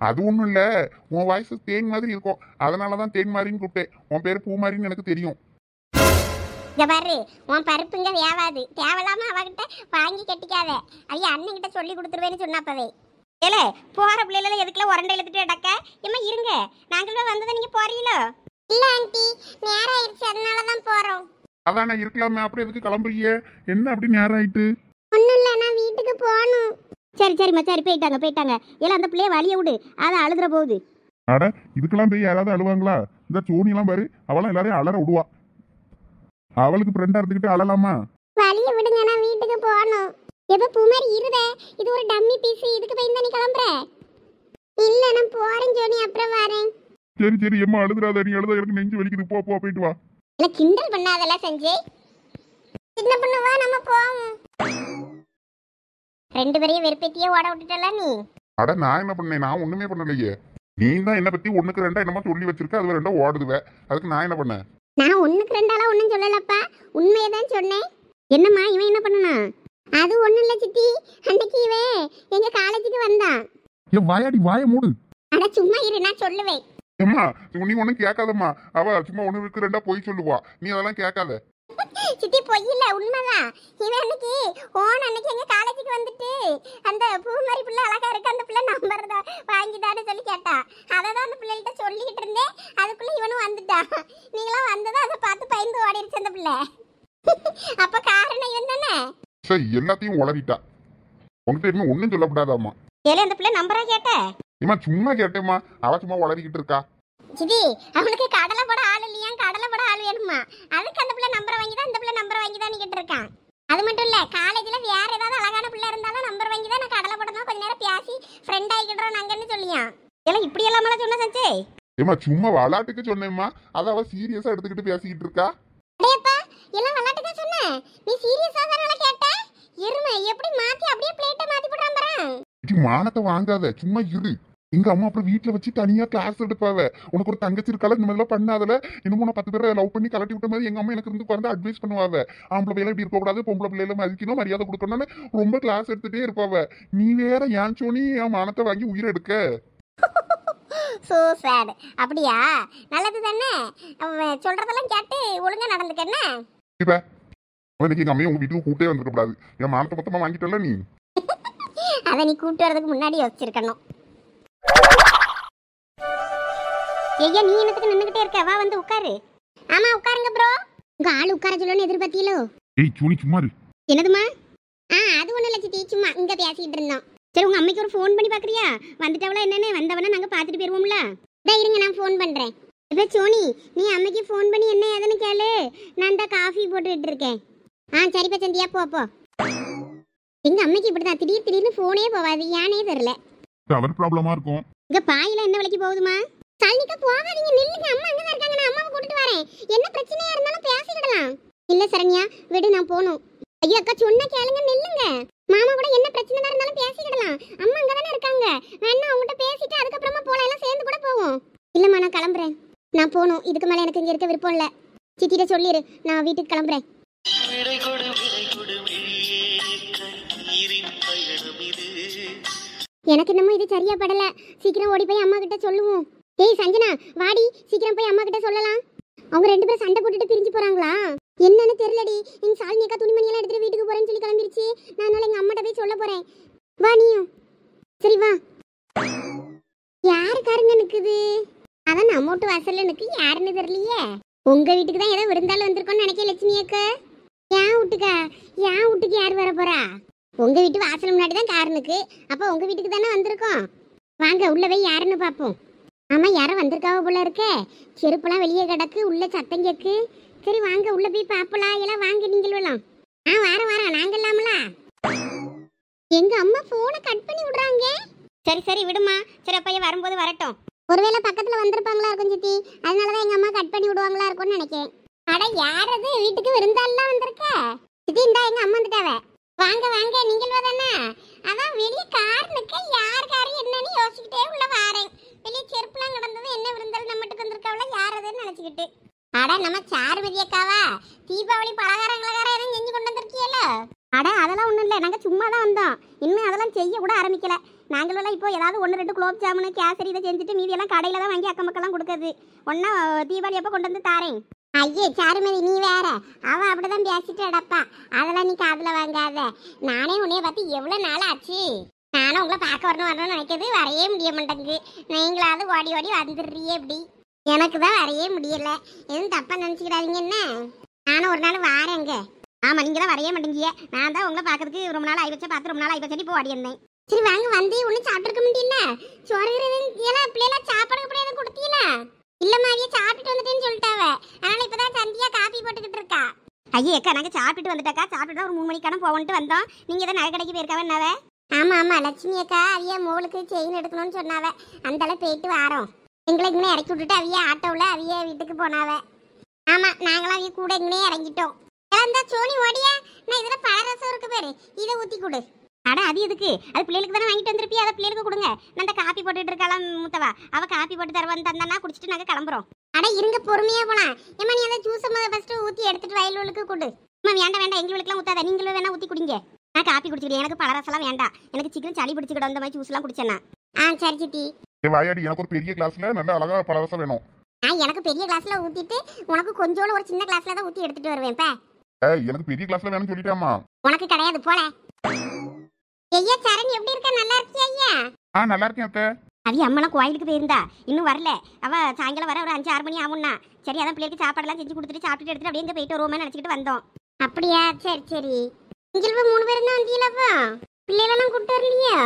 அது ஒண்ணும் இல்ல, உன் வாய்ஸ் தேன் மாதிரி இருக்கும், அதனாலதான் தேன் மாதிரின்னு கூப்பிட்டேன். உன் பேரு பூ மாதிரின்னு எனக்கு தெரியும். இங்க பாரு, உன் பருப்புங்க வேவாது, தேவையில்லாம அவகிட்ட வாங்கி கட்டிக்காத. ஐயா அண்ணன் கிட்ட சொல்லி கொடுத்துருவேன்னு சொன்னாப்பவே. ஏல போற பிள்ளைல எதுக்குல உரண்டை இழுத்துட்டு அடக்க? ஏமா இருங்க, நாங்களும் வந்ததை நீங்க போறீங்களோ? இல்ல ஆண்டி, நேரம் ஆயிடுச்சு, அதனாலதான் போறோம். அதானே இருக்கலாமே, அப்புறம் எதுக்கு கிளம்புறீங்க? என்ன அப்படி நேரம் ஆயிட்டு? ஒண்ணும் இல்ல, நான் வீட்டுக்கு போகணும். சரி சரிம்மா, சரி போயிட்டாங்க போயிட்டாங்க. ஏல அந்த பிள்ளைய வழிய விடு, அதை அழுதுற போகுது. அட இதுக்கெல்லாம் போய் யாராவது அழுவாங்களா? இந்த சோனியெல்லாம் பாரு, அவளாம் எல்லாரையும் அலற விடுவா. அவளுக்கு ஃப்ரெண்டா இருந்துக்கிட்டு அழலாமா? வழிய விடுங்க, நான் வீட்டுக்கு போகணும். எப்ப பூமாரி இருதே, இது ஒரு டம்மி பீஸ், இதுக்கு போய் நீ கிளம்புற? இல்ல நான் போறேன் ஜோனி, அப்புறம் வரேன். சரி சரி, எம்மா அழுதுறாத, நீ அழுத எனக்கு நெஞ்சு வலிக்குது, போ போ போயிட்டு வா. இல்ல கிண்டல் பண்ணாதல செஞ்சே. சின்ன பொண்ணு வா, நம்ம போவோம். 2 பேரையும் வெறுப்பேத்தியே ஓட விட்டுட்டல நீ. அட நான் என்ன பண்ணேன்? நான் ஒண்ணுமே பண்ணலையே. நீ தான் என்ன பத்தி 1க்கு 2 என்னமா சொல்லி வச்சிருக்க, அது 2 ஓடுதுவே. அதுக்கு நான் என்ன பண்ணேன்? நான் 1க்கு 2 ஒன்னும் சொல்லலப்பா, உண்மையை தான் சொன்னேன். என்னம்மா இவன் என்ன பண்ணனா? அது ஒண்ணும் இல்ல சித்தி, அன்னைக்கு இவன் எங்க காலேஜுக்கு வந்தான். ஏன் வாயாடி வாய மூடு. அட சும்மா இரு, நான் சொல்லுவேன். ஏம்மா நீ ஒன்னும் கேட்காதம்மா, அவ சும்மா 1க்கு 2 போய் சொல்லுவா, நீ அதெல்லாம் கேட்காத. சித்தி பொய் இல்ல, உண்மைதான். இவன் அன்னைக்கு அன்னைக்கு எங்க காலேஜுக்கு வந்துட்டு அந்த பூமாரி பிள்ளை அழகா இருக்கு, அந்த பிள்ளை நம்பர் தான் வாங்கிட்டான்னு சொல்லி கேட்டா. அததான் அந்த பிள்ளைகிட்ட சொல்லிக்கிட்டு இருந்தேன், அதுக்குள்ள இவனும் வந்துட்டான். நீங்களாம் வந்ததும் அதை பார்த்து பயந்து ஓடிடுச்சு அந்த பிள்ளை. அப்ப காரணம் இவன் தானே. சரி, எல்லாத்தையும் உளறிட்டா. உங்ககிட்ட இனிமே ஒன்னும் சொல்லக்கூடாதாம்மா. ஏலே அந்த பிள்ளை நம்பரா கேட்ட? இம்மா சும்மா கேட்டேம்மா, அவ சும்மா உளறிக்கிட்டு இருக்கா. சிதி அவனுக்கு கடலை போட ஆள் இல்லையா, கடலை போட ஆள் வேணுமா, அதுக்கு அந்த பிள்ளை நம்பரை வாங்கி தான் இந்த பிள்ளை நம்பரை வாங்கி தான் கேட்டு இருக்கான். அது மட்டும் இல்ல, காலேஜ்ல வேற ஏதாவது அழகான பிள்ளை இருந்தாலும் நம்பர் வாங்கி தான் நான் கடலை போடணும், கொஞ்ச நேரம் பேசி ஃப்ரெண்ட் ஆகிக்கிறோம் நாங்கன்னு சொல்லியா. எல்லாம் இப்படி எல்லாமே சொன்ன சஞ்சே. ஏமா சும்மா விளாட்டுக்கு சொன்னேம்மா, அதை அவ சீரியஸா எடுத்துக்கிட்டு பேசிக்கிட்டு இருக்கா. அடேப்பா, எல்லாம் விளையாட்டுக்கா சொன்னேன், நீ சீரியஸா தானே கேட்ட? எருமை எப்படி மாத்தி அப்படியே பிளேட்டை மாத்தி போடுறான் பாரு. இது மானத்தை வாங்காத, சும்மா இரு. எங்க அம்மா அப்புறம் வீட்டுல வச்சு தனியா கிளாஸ் எடுப்பாவ. உனக்கு ஒரு தங்கச்சி இருக்கால, இந்த மாதிரிலாம் பண்ணாதல. இன்னமும் நான் 10 பேரை லவ் பண்ணி கலட்டி விட்ட மாதிரி எங்க அம்மா எனக்கு இருந்து குறைந்து அட்வைஸ் பண்ணுவாவ. ஆம்பளை பிள்ளைல இப்படி இருக்கக்கூடாது, பொம்பளை பிள்ளைல மதிக்கணும், மரியாதை கொடுக்கணும்னு ரொம்ப கிளாஸ் எடுத்துட்டே இருப்பாவ. நீ வேற ஏன் சோனி என் மானத்தை வாங்கி உயிரை எடுக்க? So sad. அப்படியா? நல்லது தானே, சொல்றதெல்லாம் கேட்டு ஒழுங்கா நடந்துக்கஎன்ன. இப்ப இன்னைக்கு எங்க அம்மையை உங்க வீட்டுக்கு கூட்டே வந்துருக்க கூடாது. என் மானத்தை மொத்தமா வாங்கிட்டல நீ. அதை நீ கூட்டு வரதுக்கு முன்னாடி யோசிச்சிருக்கணும். ஐயா நீ என்னத்துக்கு நின்னுகிட்டே இருக்க? வா வந்து உட்காரு. ஆமா உட்காருங்க ப்ரோ. உங்க ஆளு உட்கார சொல்லணும்னு எதிர்பார்த்தீங்களோ? ஏய் சோனி சும்மா இரு. என்னதுமா? அது ஒண்ணும் இல்ல சித்தி, சும்மா இங்க பேசிட்டு இருந்தோம். சரி உங்க அம்மைக்கு ஒரு ஃபோன் பண்ணி பாக்குறியா? வந்துட்டவளா என்னன்னு? வந்தவனா நாங்க பாத்துட்டு போயிருவோம்ல. இருங்க நான் ஃபோன் பண்றேன். இப்ப சோனி நீ அம்மைக்கு ஃபோன் பண்ணி என்ன ஏதுன்னு கேளு, நான் இந்த காஃபி போட்டுட்டு இருக்கேன். சரிப்பா சந்தியா போ போ. எங்க அம்மைக்கு இப்படிதான் திடீர்னு ஃபோனே போவாது, ஏனே தெரியல. அவர் ப்ராப்ளமா இருக்கும். இங்க பாயில என்ன விலைக்கு போகுதுமா? சல்னிக்கா போகாதீங்க, நில்லுங்க, அம்மா அங்க தான் இருக்காங்க, நான் அம்மாவை கூட்டிட்டு வரேன். என்ன பிரச்சனையா இருந்தாலும் பேசிடலாம். இல்ல இல்ல சரண்யா விடு, நான் போகணும். ஐயா அக்கா சொன்ன கேளுங்க, நில்லுங்க. மாமா கூட என்ன பிரச்சனை இருந்தாலும் பேசிக்கிடலாம். அம்மா அங்க தானே இருக்காங்க, வேணா அவங்ககிட்ட பேசிட்டு அதுக்கப்புறமா போலாம், எல்லாம் சேர்ந்து கூட போவோம். இல்லம்மா நான் கிளம்புறேன், நான் போகணும். இதுக்கு மேல எனக்கு இங்க இருக்க விருப்பம் இல்ல. சித்திட்ட சொல்லிடு நான் வீட்டுக்கு கிளம்புறேன். எனக்கு என்னமோ இது சரியா படல. சீக்கிரம் ஓடி போய் அம்மா கிட்ட சொல்லுவோம். ஏய் சஞ்சனா வாடி, சீக்கிரம் போய் அம்மா கிட்ட சொல்லலாம். அவங்க ரெண்டு பேரும் சண்டை போட்டுட்டு பிரிஞ்சு போறாங்களா என்னன்னு தெரியலடி. எங்க சாலினி அக்கா துணிமணி எல்லாம் எடுத்துட்டு வீட்டுக்கு போறேன்னு சொல்லி கிளம்பிருச்சு. நான் அதனால எங்க அம்மாட்ட போய் சொல்ல போறேன். வா நீயும். சரி வா. யாருக்காருங்க நிக்குது? அதான் நம்ம வீட்டு வாசல்ல நிக்கு, யாருன்னு தெரியலையே. உங்க வீட்டுக்கு தான் ஏதோ விருந்தாலும் வந்திருக்கோன்னு நினைக்க லட்சுமி அக்கா. என் வீட்டுக்கு யார் வர போறா? உங்க வீட்டு வாசல் முன்னாடி தான் கார் நிக்கு, அப்ப உங்க வீட்டுக்கு தானே வந்திருக்கோம். வாங்க உள்ள போய் யாருன்னு பாப்போம். ஆமா யாரும் வந்திருக்காவ போல இருக்க. செருப்பெல்லாம் வெளியே கிடக்கு, உள்ள சத்தம் கேக்கு. சரி வாங்க உள்ள போய் பாப்பலாம். எல்லாம் வாங்க நீங்கள் எல்லாம். வாரம் நாங்க இல்லாமல. எங்க அம்மா போனை கட் பண்ணி விடுறாங்க. சரி விடுமா. சரி அப்ப வரும்போது வரட்டும். ஒருவேளை பக்கத்துல வந்திருப்பாங்களா இருக்கும் சித்தி, அதனாலதான் எங்க அம்மா கட் பண்ணி விடுவாங்களா இருக்கும்னு நினைக்கிறேன். அட யாரது வீட்டுக்கு விருந்தாலாம் வந்திருக்க? சித்தி இந்தா எங்க அம்மா வந்துட்டாவ. வாங்க நீங்கள் தானே? அதான் வெளியே கார் நிக்க, யார் கார் என்னன்னு யோசிச்சுக்கிட்டே உள்ள வாரேன். வெளியே செருப்புலாம் கிடந்தது, என்ன விருந்தாலும் நம்மட்டுக்கு வந்திருக்காவளா யாரதுன்னு நினைச்சுக்கிட்டு. அட நம்ம சாருமதி அக்காவா? தீபாவளி பலகாரம் எதுவும் செஞ்சு கொண்டு வந்திருக்கியல? அட அதெல்லாம் ஒன்றும் இல்லை, நாங்கள் சும்மா தான் வந்தோம். இன்னும் அதெல்லாம் செய்ய கூட ஆரம்பிக்கல. நாங்களெல்லாம் இப்போ ஏதாவது 1-2 குலோப் ஜாமுனு கேசரி இதை செஞ்சுட்டு மீதியெல்லாம் கடையில் தான் வாங்கி அக்கம் பக்கம்லாம் கொடுக்குறது. ஒன்றா தீபாவளி அப்போ கொண்டு வந்து தாரேன். ஐயே சாருமதி நீ வேற, அவன் அப்படிதான் பேசிட்டு அடப்பா. அதெல்லாம் நீ காதுல வாங்காத. நானே உன்னைய பார்த்து எவ்வளோ நாள் ஆச்சு. நானும் உங்களை பார்க்க வரணும்னு நினைக்கிறது, வரையே முடிய மாட்டேங்குது. நீங்களாவது ஓடி வந்துடுறியே இப்படி. எனக்கு தான் வரையே முடியல. எதுவும் தப்பா நினச்சிக்கிறாதீங்க என்ன. நானும் ஒரு நாள் வாரேங்க. ஆமாம் நீங்கள் தான் வரைய மாட்டேங்கிய. நான் தான் உங்களை பார்க்கறதுக்கு ரொம்ப நாள் ஆயிடுச்சா, பார்த்து ரொம்ப நாள் ஆயிடுச்சு இப்போ ஓடி இருந்தேன். சரி வாங்க வந்து ஒன்றும் சாப்பிட்ருக்க முடியல. சோறு எல்லாம் பிள்ளைலாம் சாப்பாடு எப்படி எதுவும் கொடுத்தீங்கள? இல்லம்மா அதையே சாப்பிட்டுட்டு வந்துட்டேன்னு சொல்லிட்டாவ. அதனால இப்பதான் சந்தியா காப்பி போட்டுக்கிட்டு இருக்கா. ஐயே அக்கா நாங்கள் சாப்பிட்டுட்டு வந்துட்டாக்கா. சாப்பிட்டு ஒரு 3 மணிக்கான போகணுன்ட்டு வந்தோம். நீங்கள் தான் நகை கடைக்கு போயிருக்காவ என்னாவ? ஆமா லட்சுமி அக்கா அவைய மோளுக்கு செயின் எடுக்கணும்னு சொன்னாவ. அந்தால போயிட்டு வாரோம். எங்களை இங்கே இறக்கி விட்டுட்டு அவைய ஆட்டோவில் அவைய வீட்டுக்கு போனாவ. ஆமா நாங்களாம் அவைய கூட இங்கே இறங்கிட்டோம். இறந்தா சோனி ஓடியா, நான் இதில் பழரசம் இருக்கு பேரு, இதை ஊற்றி கொடு. அட அது எதுக்கு? அது பிள்ளைகளுக்கு தானே வாங்கிட்டு வந்திருப்பியா, அதை பிள்ளைகளுக்கு கொடுங்க. நான் அந்த காப்பி போட்டுட்டு இருக்கலாம் மூத்தவா, அவ காப்பி போட்டு தருவான்னு தந்தானா குடிச்சிட்டு நாங்கள் கிளம்புறோம். அட இருங்க பொறுமையா போலாம். ஏமா நீ அந்த ஜூஸை ஃபர்ஸ்ட் ஊற்றி எடுத்துட்டு வயலுக்கு கொடு. அம்மா வேண்டாம் எங்களுக்குலாம் ஊத்தாத, நீங்களும் வேணா ஊற்றி குடிங்க. நான் காப்பி குடிச்சிக்கிறேன், எனக்கு பழரசெல்லாம் வேண்டாம். எனக்கு சீக்கிரம் சளி பிடிச்சிக்கிடும் அந்த மாதிரி ஜூஸ்லாம் குடிச்சேன்னா. சரி சித்தி. வாயாடி எனக்கு ஒரு பெரிய கிளாஸ்ல நல்ல அழகா பழரசம் வேணும். எனக்கு பெரிய கிளாஸ்ல ஊத்திட்டு உனக்கு கொஞ்சோண்டு ஒரு சின்ன கிளாஸ்ல தான் ஊற்றி எடுத்துட்டு வருவேன். எனக்கு பெரிய கிளாஸ்ல வேணும்னு சொல்லிட்டேம்மா. உனக்கு கிடையாது போல. ஐயா சரண் எப்படி இருக்க? நல்லா இருக்கியா ஐயா? நல்லா இருக்கேன் அத்தை. அவிய அம்மாலாம் கோயிலுக்கு போயிருந்தா, இன்னும் வரல. அவ சாயங்காலம் வர ஒரு 5-6 மணி ஆகும்னா. சரி அதான் பிள்ளைக்கு சாப்பாடெல்லாம் செஞ்சு கொடுத்துட்டு சாப்பிட்டுட்டு எடுத்துட்டு அப்படியே போயிட்டு வருவோமே நினைச்சிட்டு வந்தோம். அப்படியா? சரி இங்கே 3 பேரும் தான் வந்தீங்களப்போ? பிள்ளைகளெல்லாம் கூப்பிட்டு வரலையா?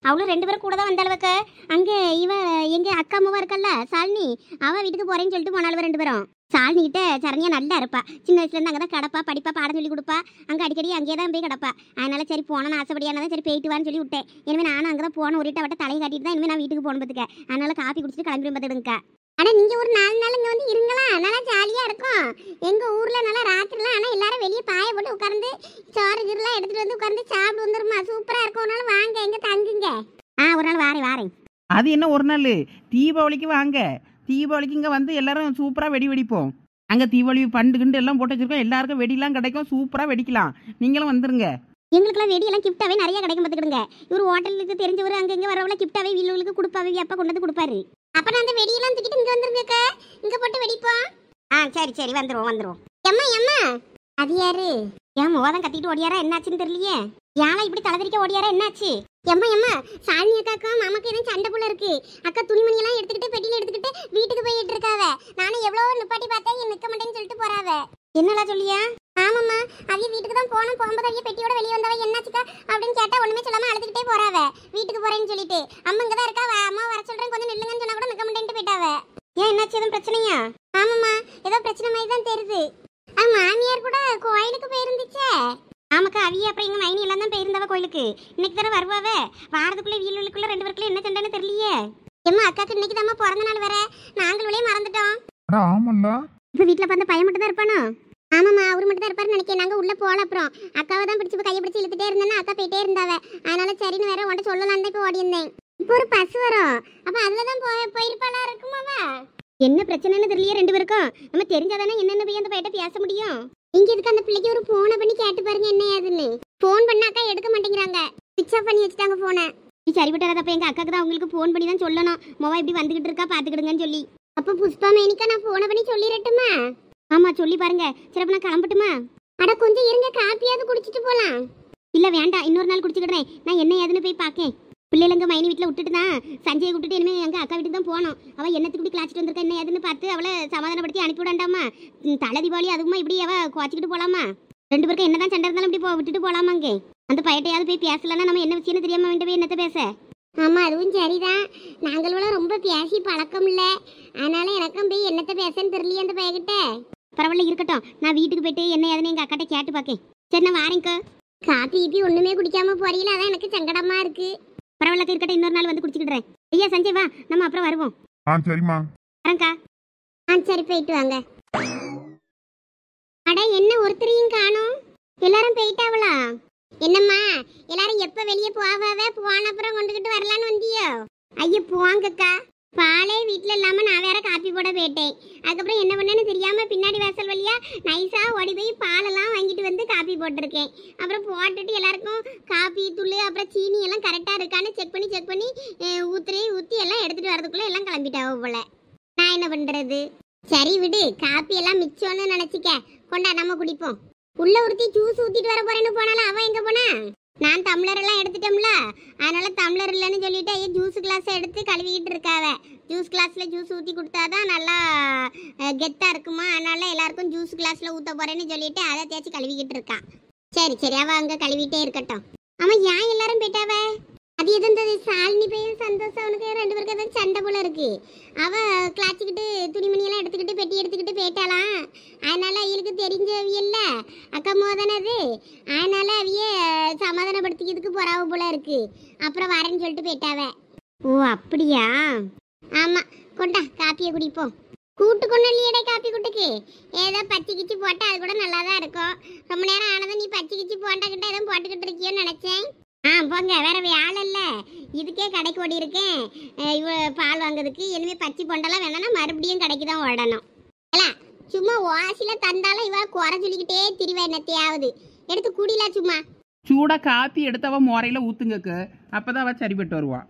அவளும் 2 பேரும் கூட தான் வந்தாளுவக்க. அங்கே இவ எங்க அக்கா அம்மாவா இருக்கல்ல சாலினி, அவ வீட்டுக்கு போறேன்னு சொல்லிட்டு போனாளுவ 2 பேரும். சாலினிகிட்ட சரணியா நல்லா இருப்பா. சின்ன வயசுல இருந்து அங்கதான் கிடப்பா, படிப்பா, பாடம் சொல்லி கொடுப்பா. அங்க அடிக்கடி அங்கேயே தான் போய் கிடப்பா. அதனால சரி போனோன்னு ஆசைப்படியானதான் சரி போயிட்டு வான்னு சொல்லி விட்டேன். இனிமே நானும் அங்கதான் போன ஒரு வட்ட தலையை காட்டிட்டு தான் இனிமே நான் வீட்டுக்கு போன பார்த்துக்க. அதனால காப்பி குடிச்சிட்டு கிளம்பி பார்த்துடுங்க. ஆனா நீங்க ஒரு 4 நாள் இங்க வந்து இருங்களா, நல்லா ஜாலியா இருக்கும். எங்க ஊர்ல நல்லா ராத்திரிலாம் ஆனா எல்லாரும் வெளியே பாய போட்டு உட்கார்ந்து சோறு கீரெல்லாம் எடுத்துட்டு வந்து உட்கார்ந்து சாப்பிட்டு வந்துருமா, சூப்பரா இருக்கும். ஒரு நாள் வாங்க எங்க தங்குங்க. ஒரு நாள் வாரேன். அது என்ன ஒரு நாள்? தீபாவளிக்கு வாங்க. தீபாவளிக்கு இங்கே வந்து எல்லாரும் சூப்பராக வெடிப்போம். அங்கே தீபாவளி பண்டுகிண்டு எல்லாம் போட்டு வச்சிருக்கோம். எல்லாருக்கும் வெடிலாம் கிடைக்கும், சூப்பராக வெடிக்கலாம். நீங்களும் வந்துருங்க. எங்களுக்குலாம் வெடியெல்லாம் கிஃப்டாவே நிறைய கிடைக்கும் பார்த்துக்கிடுங்க. இவர் ஹோட்டலுக்கு தெரிஞ்சவர் அங்கே இங்கே வரவங்கள கிஃப்டாவே வீலுக்கு கொடுப்பாவே, அப்பா கொண்டு வந்து கொடுப்பாரு. அப்ப நான் அந்த வெடியெல்லாம் தூக்கிட்டு இங்கே வந்துருங்க, இங்கே போட்டு வெடிப்போம். சரி வந்துருவோம். எம்மா அது யாரு? ஏன் மோதான் கத்திட்டு ஓடியாரா, என்னாச்சுன்னு தெரியலையே. யாரா இப்படி தலைதறிக்க ஓடியாரா, என்னாச்சு? எம்மா சாலினி அக்காக்கும் மாமாக்கு எதுவும் சண்டை போல இருக்கு. அக்கா துணிமணி எல்லாம் எடுத்துக்கிட்டு பெட்டியில எடுத்துக்கிட்டு வீட்டுக்கு போயிட்டு இருக்காவ. நானும் எவ்வளவோ நிப்பாட்டி பார்த்தேன், நிக்க மாட்டேன்னு சொல்லிட்டு போறாவ. என்னடா சொல்லியா? ஆமாம்மா அவைய வீட்டுக்கு தான் போகும்போது அவைய பெட்டியோட வெளியே வந்தவ. என்னாச்சுக்கா அப்படின்னு கேட்டா ஒண்ணுமே சொல்லாம அழுதுகிட்டே போறாவ. வீட்டுக்கு போறேன்னு சொல்லிட்டு அம்மா இங்கதான் இருக்கா, அம்மா வர சொல்றேன் கொஞ்சம் நில்லுங்கன்னு சொன்னா கூட நிக்க மாட்டேன்ட்டு போயிட்டாவ. ஏன் என்னாச்சு, எதுவும் பிரச்சனையா? ஆமாம்மா ஏதோ பிரச்சனை மாதிரி தான் தெரியுது. மாமியார் கூட கோயிலுக்கு போயிருந்துச்சே. ஆமாக்கா அவிய அப்புறம் எங்க மைனி எல்லாம் தான் போயிருந்தவ கோயிலுக்கு. இன்னைக்கு தானே வருவாவ. வாரத்துக்குள்ள வீலுக்குள்ள 2 பேருக்குள்ள என்ன சண்டைன்னு தெரியலையே. எம்மா அக்காக்கு இன்னைக்கு தான் பிறந்த நாள் வேற, நாங்களும் மறந்துட்டோம். ஆமல்ல இப்ப வீட்டுல பார்த்த பையன் மட்டும் தான் இருப்பானோ? ஆமாம்மா அவர் மட்டும் தான் இருப்பாருன்னு நினைக்கிறேன். நாங்கள் உள்ளே போகல. அப்புறம் அக்காவை தான் பிடிச்சி கையை பிடிச்சி இழுத்துட்டே இருந்தேன்னா அக்கா போயிட்டே இருந்தாவ. அதனால சரின்னு வேற உன்ட்ட சொல்லலான்னு தான் இப்போ ஓடி இருந்தேன். இப்போ ஒரு பஸ் வரும். அப்போ அதில் தான் போயிருப்பாளா இருக்குமாவா? என்ன பிரச்சனைன்னு தெரியலையே ரெண்டு பேருக்கும். நம்ம தெரிஞ்சாதானே என்னென்ன போய் அந்த பையிட்ட பேச முடியும். நீங்க இதுக்கு அந்த பிள்ளைக்கு ஒரு போனை பண்ணி கேட்டு பாருங்க என்ன ஏதுன்னு. போன் பண்ணாக்கா எடுக்க மாட்டேங்கிறாங்க. சுவிட்ச் ஆஃப் பண்ணி வச்சுட்டாங்க போனை. சரிவிட்டு அப்போ எங்கள் அக்காக்கு தான் உங்களுக்கு ஃபோன் பண்ணி தான் சொல்லணும். மொவா இப்படி வந்துகிட்டு இருக்கா பார்த்துக்கிடுங்கன்னு சொல்லி. அப்போ புஷ்பா மேனிக்கா நான் ஃபோனை பண்ணி சொல்லிடட்டுமா? ஆமாம் சொல்லி பாருங்க. சரி அப்போ நான் கிளம்பட்டுமா? அட கொஞ்சம் இருங்க, காப்பியாவது குடிச்சிட்டு போகலாம். இல்லை வேண்டாம், இன்னொரு நாள் குடிச்சுக்கிடுறேன். நான் என்ன ஏதுன்னு போய் பார்க்கேன். பிள்ளைங்க மைனி வீட்டில் விட்டுட்டு தான் சஞ்சயை விட்டுட்டு இனிமேல் எங்கள் அக்கா வீட்டுக்கு தான் போனோம். அவள் என்னத்துக்கு இப்படி கிளாச்சிட்டு வந்திருக்கா என்ன ஏதுன்னு பார்த்து அவளை சமாதானப்படுத்தி அனுப்பிவிடாண்டாமா? தலை தீபாவளி அதுவுமா இப்படி அவள் குவாச்சிக்கிட்டு போகலாமா? ரெண்டு பேருக்கும் என்னதான் சண்டை இருந்தாலும் இப்படி விட்டுட்டு போகலாமாங்க? அந்த பையட்டையாவது போய் பேசலன்னா நம்ம என்ன விஷயம்னு தெரியாம வேண்டிய போய் என்னத்த பேச? ஆமா அதுவும் சரிதான். நாங்களும் ரொம்ப பேசி பழக்கம் இல்லை. அதனால எனக்கும் போய் என்னத்த பேசன்னு தெரியலையே அந்த பையகிட்ட. பரவாயில்ல இருக்கட்டும், நான் வீட்டுக்கு போயிட்டு என்ன ஏதுன்னு எங்கள் அக்காட்ட கேட்டு பார்க்கேன். சரி நான் வாரேங்க. காப்பி இப்படி ஒன்றுமே குடிக்காம போறீங்களா? அதான் எனக்கு சங்கடமா இருக்கு. பரவாயில்ல இருக்கட்டும், இன்னொரு நாள் வந்து குடிச்சுக்கிடுறேன். ஐயா சஞ்சய் வா, நம்ம அப்புறம் வருவோம். சரிம்மா. வரேங்க்கா. சரி போயிட்டு வாங்க. அட என்ன ஒருத்தரையும் காணோம்? எல்லாரும் போயிட்டாவளா? என்னம்மா எல்லாரும் எப்ப வெளியே போவாவே? போன அப்புறம் கொண்டுகிட்டு வரலான்னு வந்தியோ? ஐயோ போங்கக்கா, பாலே வீட்டில் இல்லாம நான் வேற காப்பி போட போயிட்டேன். அதுக்கப்புறம் என்ன பண்ணேன்னு தெரியாம பின்னாடி வாசல் வழியா நைஸா ஓடி போய் பாலெல்லாம் வாங்கிட்டு வந்து காப்பி போட்டிருக்கேன். அப்புறம் போட்டுட்டு எல்லாருக்கும் காப்பி தூள் அப்புறம் சீனி எல்லாம் கரெக்டா இருக்கான்னு செக் பண்ணி ஊற்றி எல்லாம் எடுத்துட்டு வரதுக்குள்ள எல்லாம் கிளம்பிட்டாவோ போல. நான் என்ன பண்றது? சரி விடு, காப்பி எல்லாம் மிச்சம்னு நினைச்சிக்க. கொண்டா நம்ம குடிப்போம். உள்ள ஒருத்தி ஜூஸ் ஊத்திட்டு வர போறேன்னு போனாலும் அவ எங்க போனா? நான் டம்ளர் எல்லாம் எடுத்துட்டோம்ல, அதனால டம்ளர் இல்லைன்னு சொல்லிட்டு ஜூஸ் கிளாஸ் எடுத்து கழுவிக்கிட்டு இருக்காவ. ஜூஸ் கிளாஸ்ல ஜூஸ் ஊற்றி கொடுத்தாதான் நல்லா கெத்தா இருக்குமா, அதனால எல்லாருக்கும் ஜூஸ் கிளாஸ்ல ஊற்ற போறேன்னு சொல்லிட்டு அதை தேய்ச்சி கழுவிக்கிட்டு இருக்கான். சரி அவ அங்க கழுவிட்டே இருக்கட்டும். அவன் ஏன் எல்லாரும் போயிட்டாவ? அது எது இந்த சாலினி பையன் சந்தோஷம் அவனுக்கு ரெண்டு பேருக்கு ஏதாவது சண்டை போல இருக்கு. அவ கிளாச்சிக்கிட்டு துணிமணியெல்லாம் எடுத்துக்கிட்டு பெட்டி எடுத்துக்கிட்டு போயிட்டாலாம். அதனால அவளுக்கு தெரிஞ்சவியல்ல அக்கா மோதனது, அதனால அவிய சமாதானப்படுத்திக்கிறதுக்கு போறாவ போல இருக்கு. அப்புறம் வரேன்னு சொல்லிட்டு போயிட்டாவ. ஓ அப்படியா? ஆமா, கொண்டா காப்பியை குடிப்போம். கூட்டு கொண்டு இல்லையடா காப்பி கூட்டுக்கு. ஏதோ பச்சை கிச்சி போட்டா அது கூட நல்லா தான் இருக்கும். ரொம்ப நேரம் ஆனதும் நீ பச்சை கிச்சி போட்டாக்கிட்ட எதுவும் போட்டுக்கிட்டு இருக்கியோன்னு நினைச்சேன். போங்க, வேற ஆள் இல்ல, இதுக்கே கடைக்கு ஓடி இருக்கேன் பால் வாங்குறதுக்கு. இனிமே பச்சை பொண்டெல்லாம் வேணாம்னா மறுபடியும் கடைக்கு தான் ஓடணும். சும்மா வாசில தந்தாலும் இவ குறை சொல்லிக்கிட்டே திரிவா. என்னத்தையாவது எடுத்து குடிலாம் சும்மா. சூடா காப்பி எடுத்து அவ முறையில ஊத்துங்கக்கு, அப்பதான் அவ சரிப்பட்டு வருவா.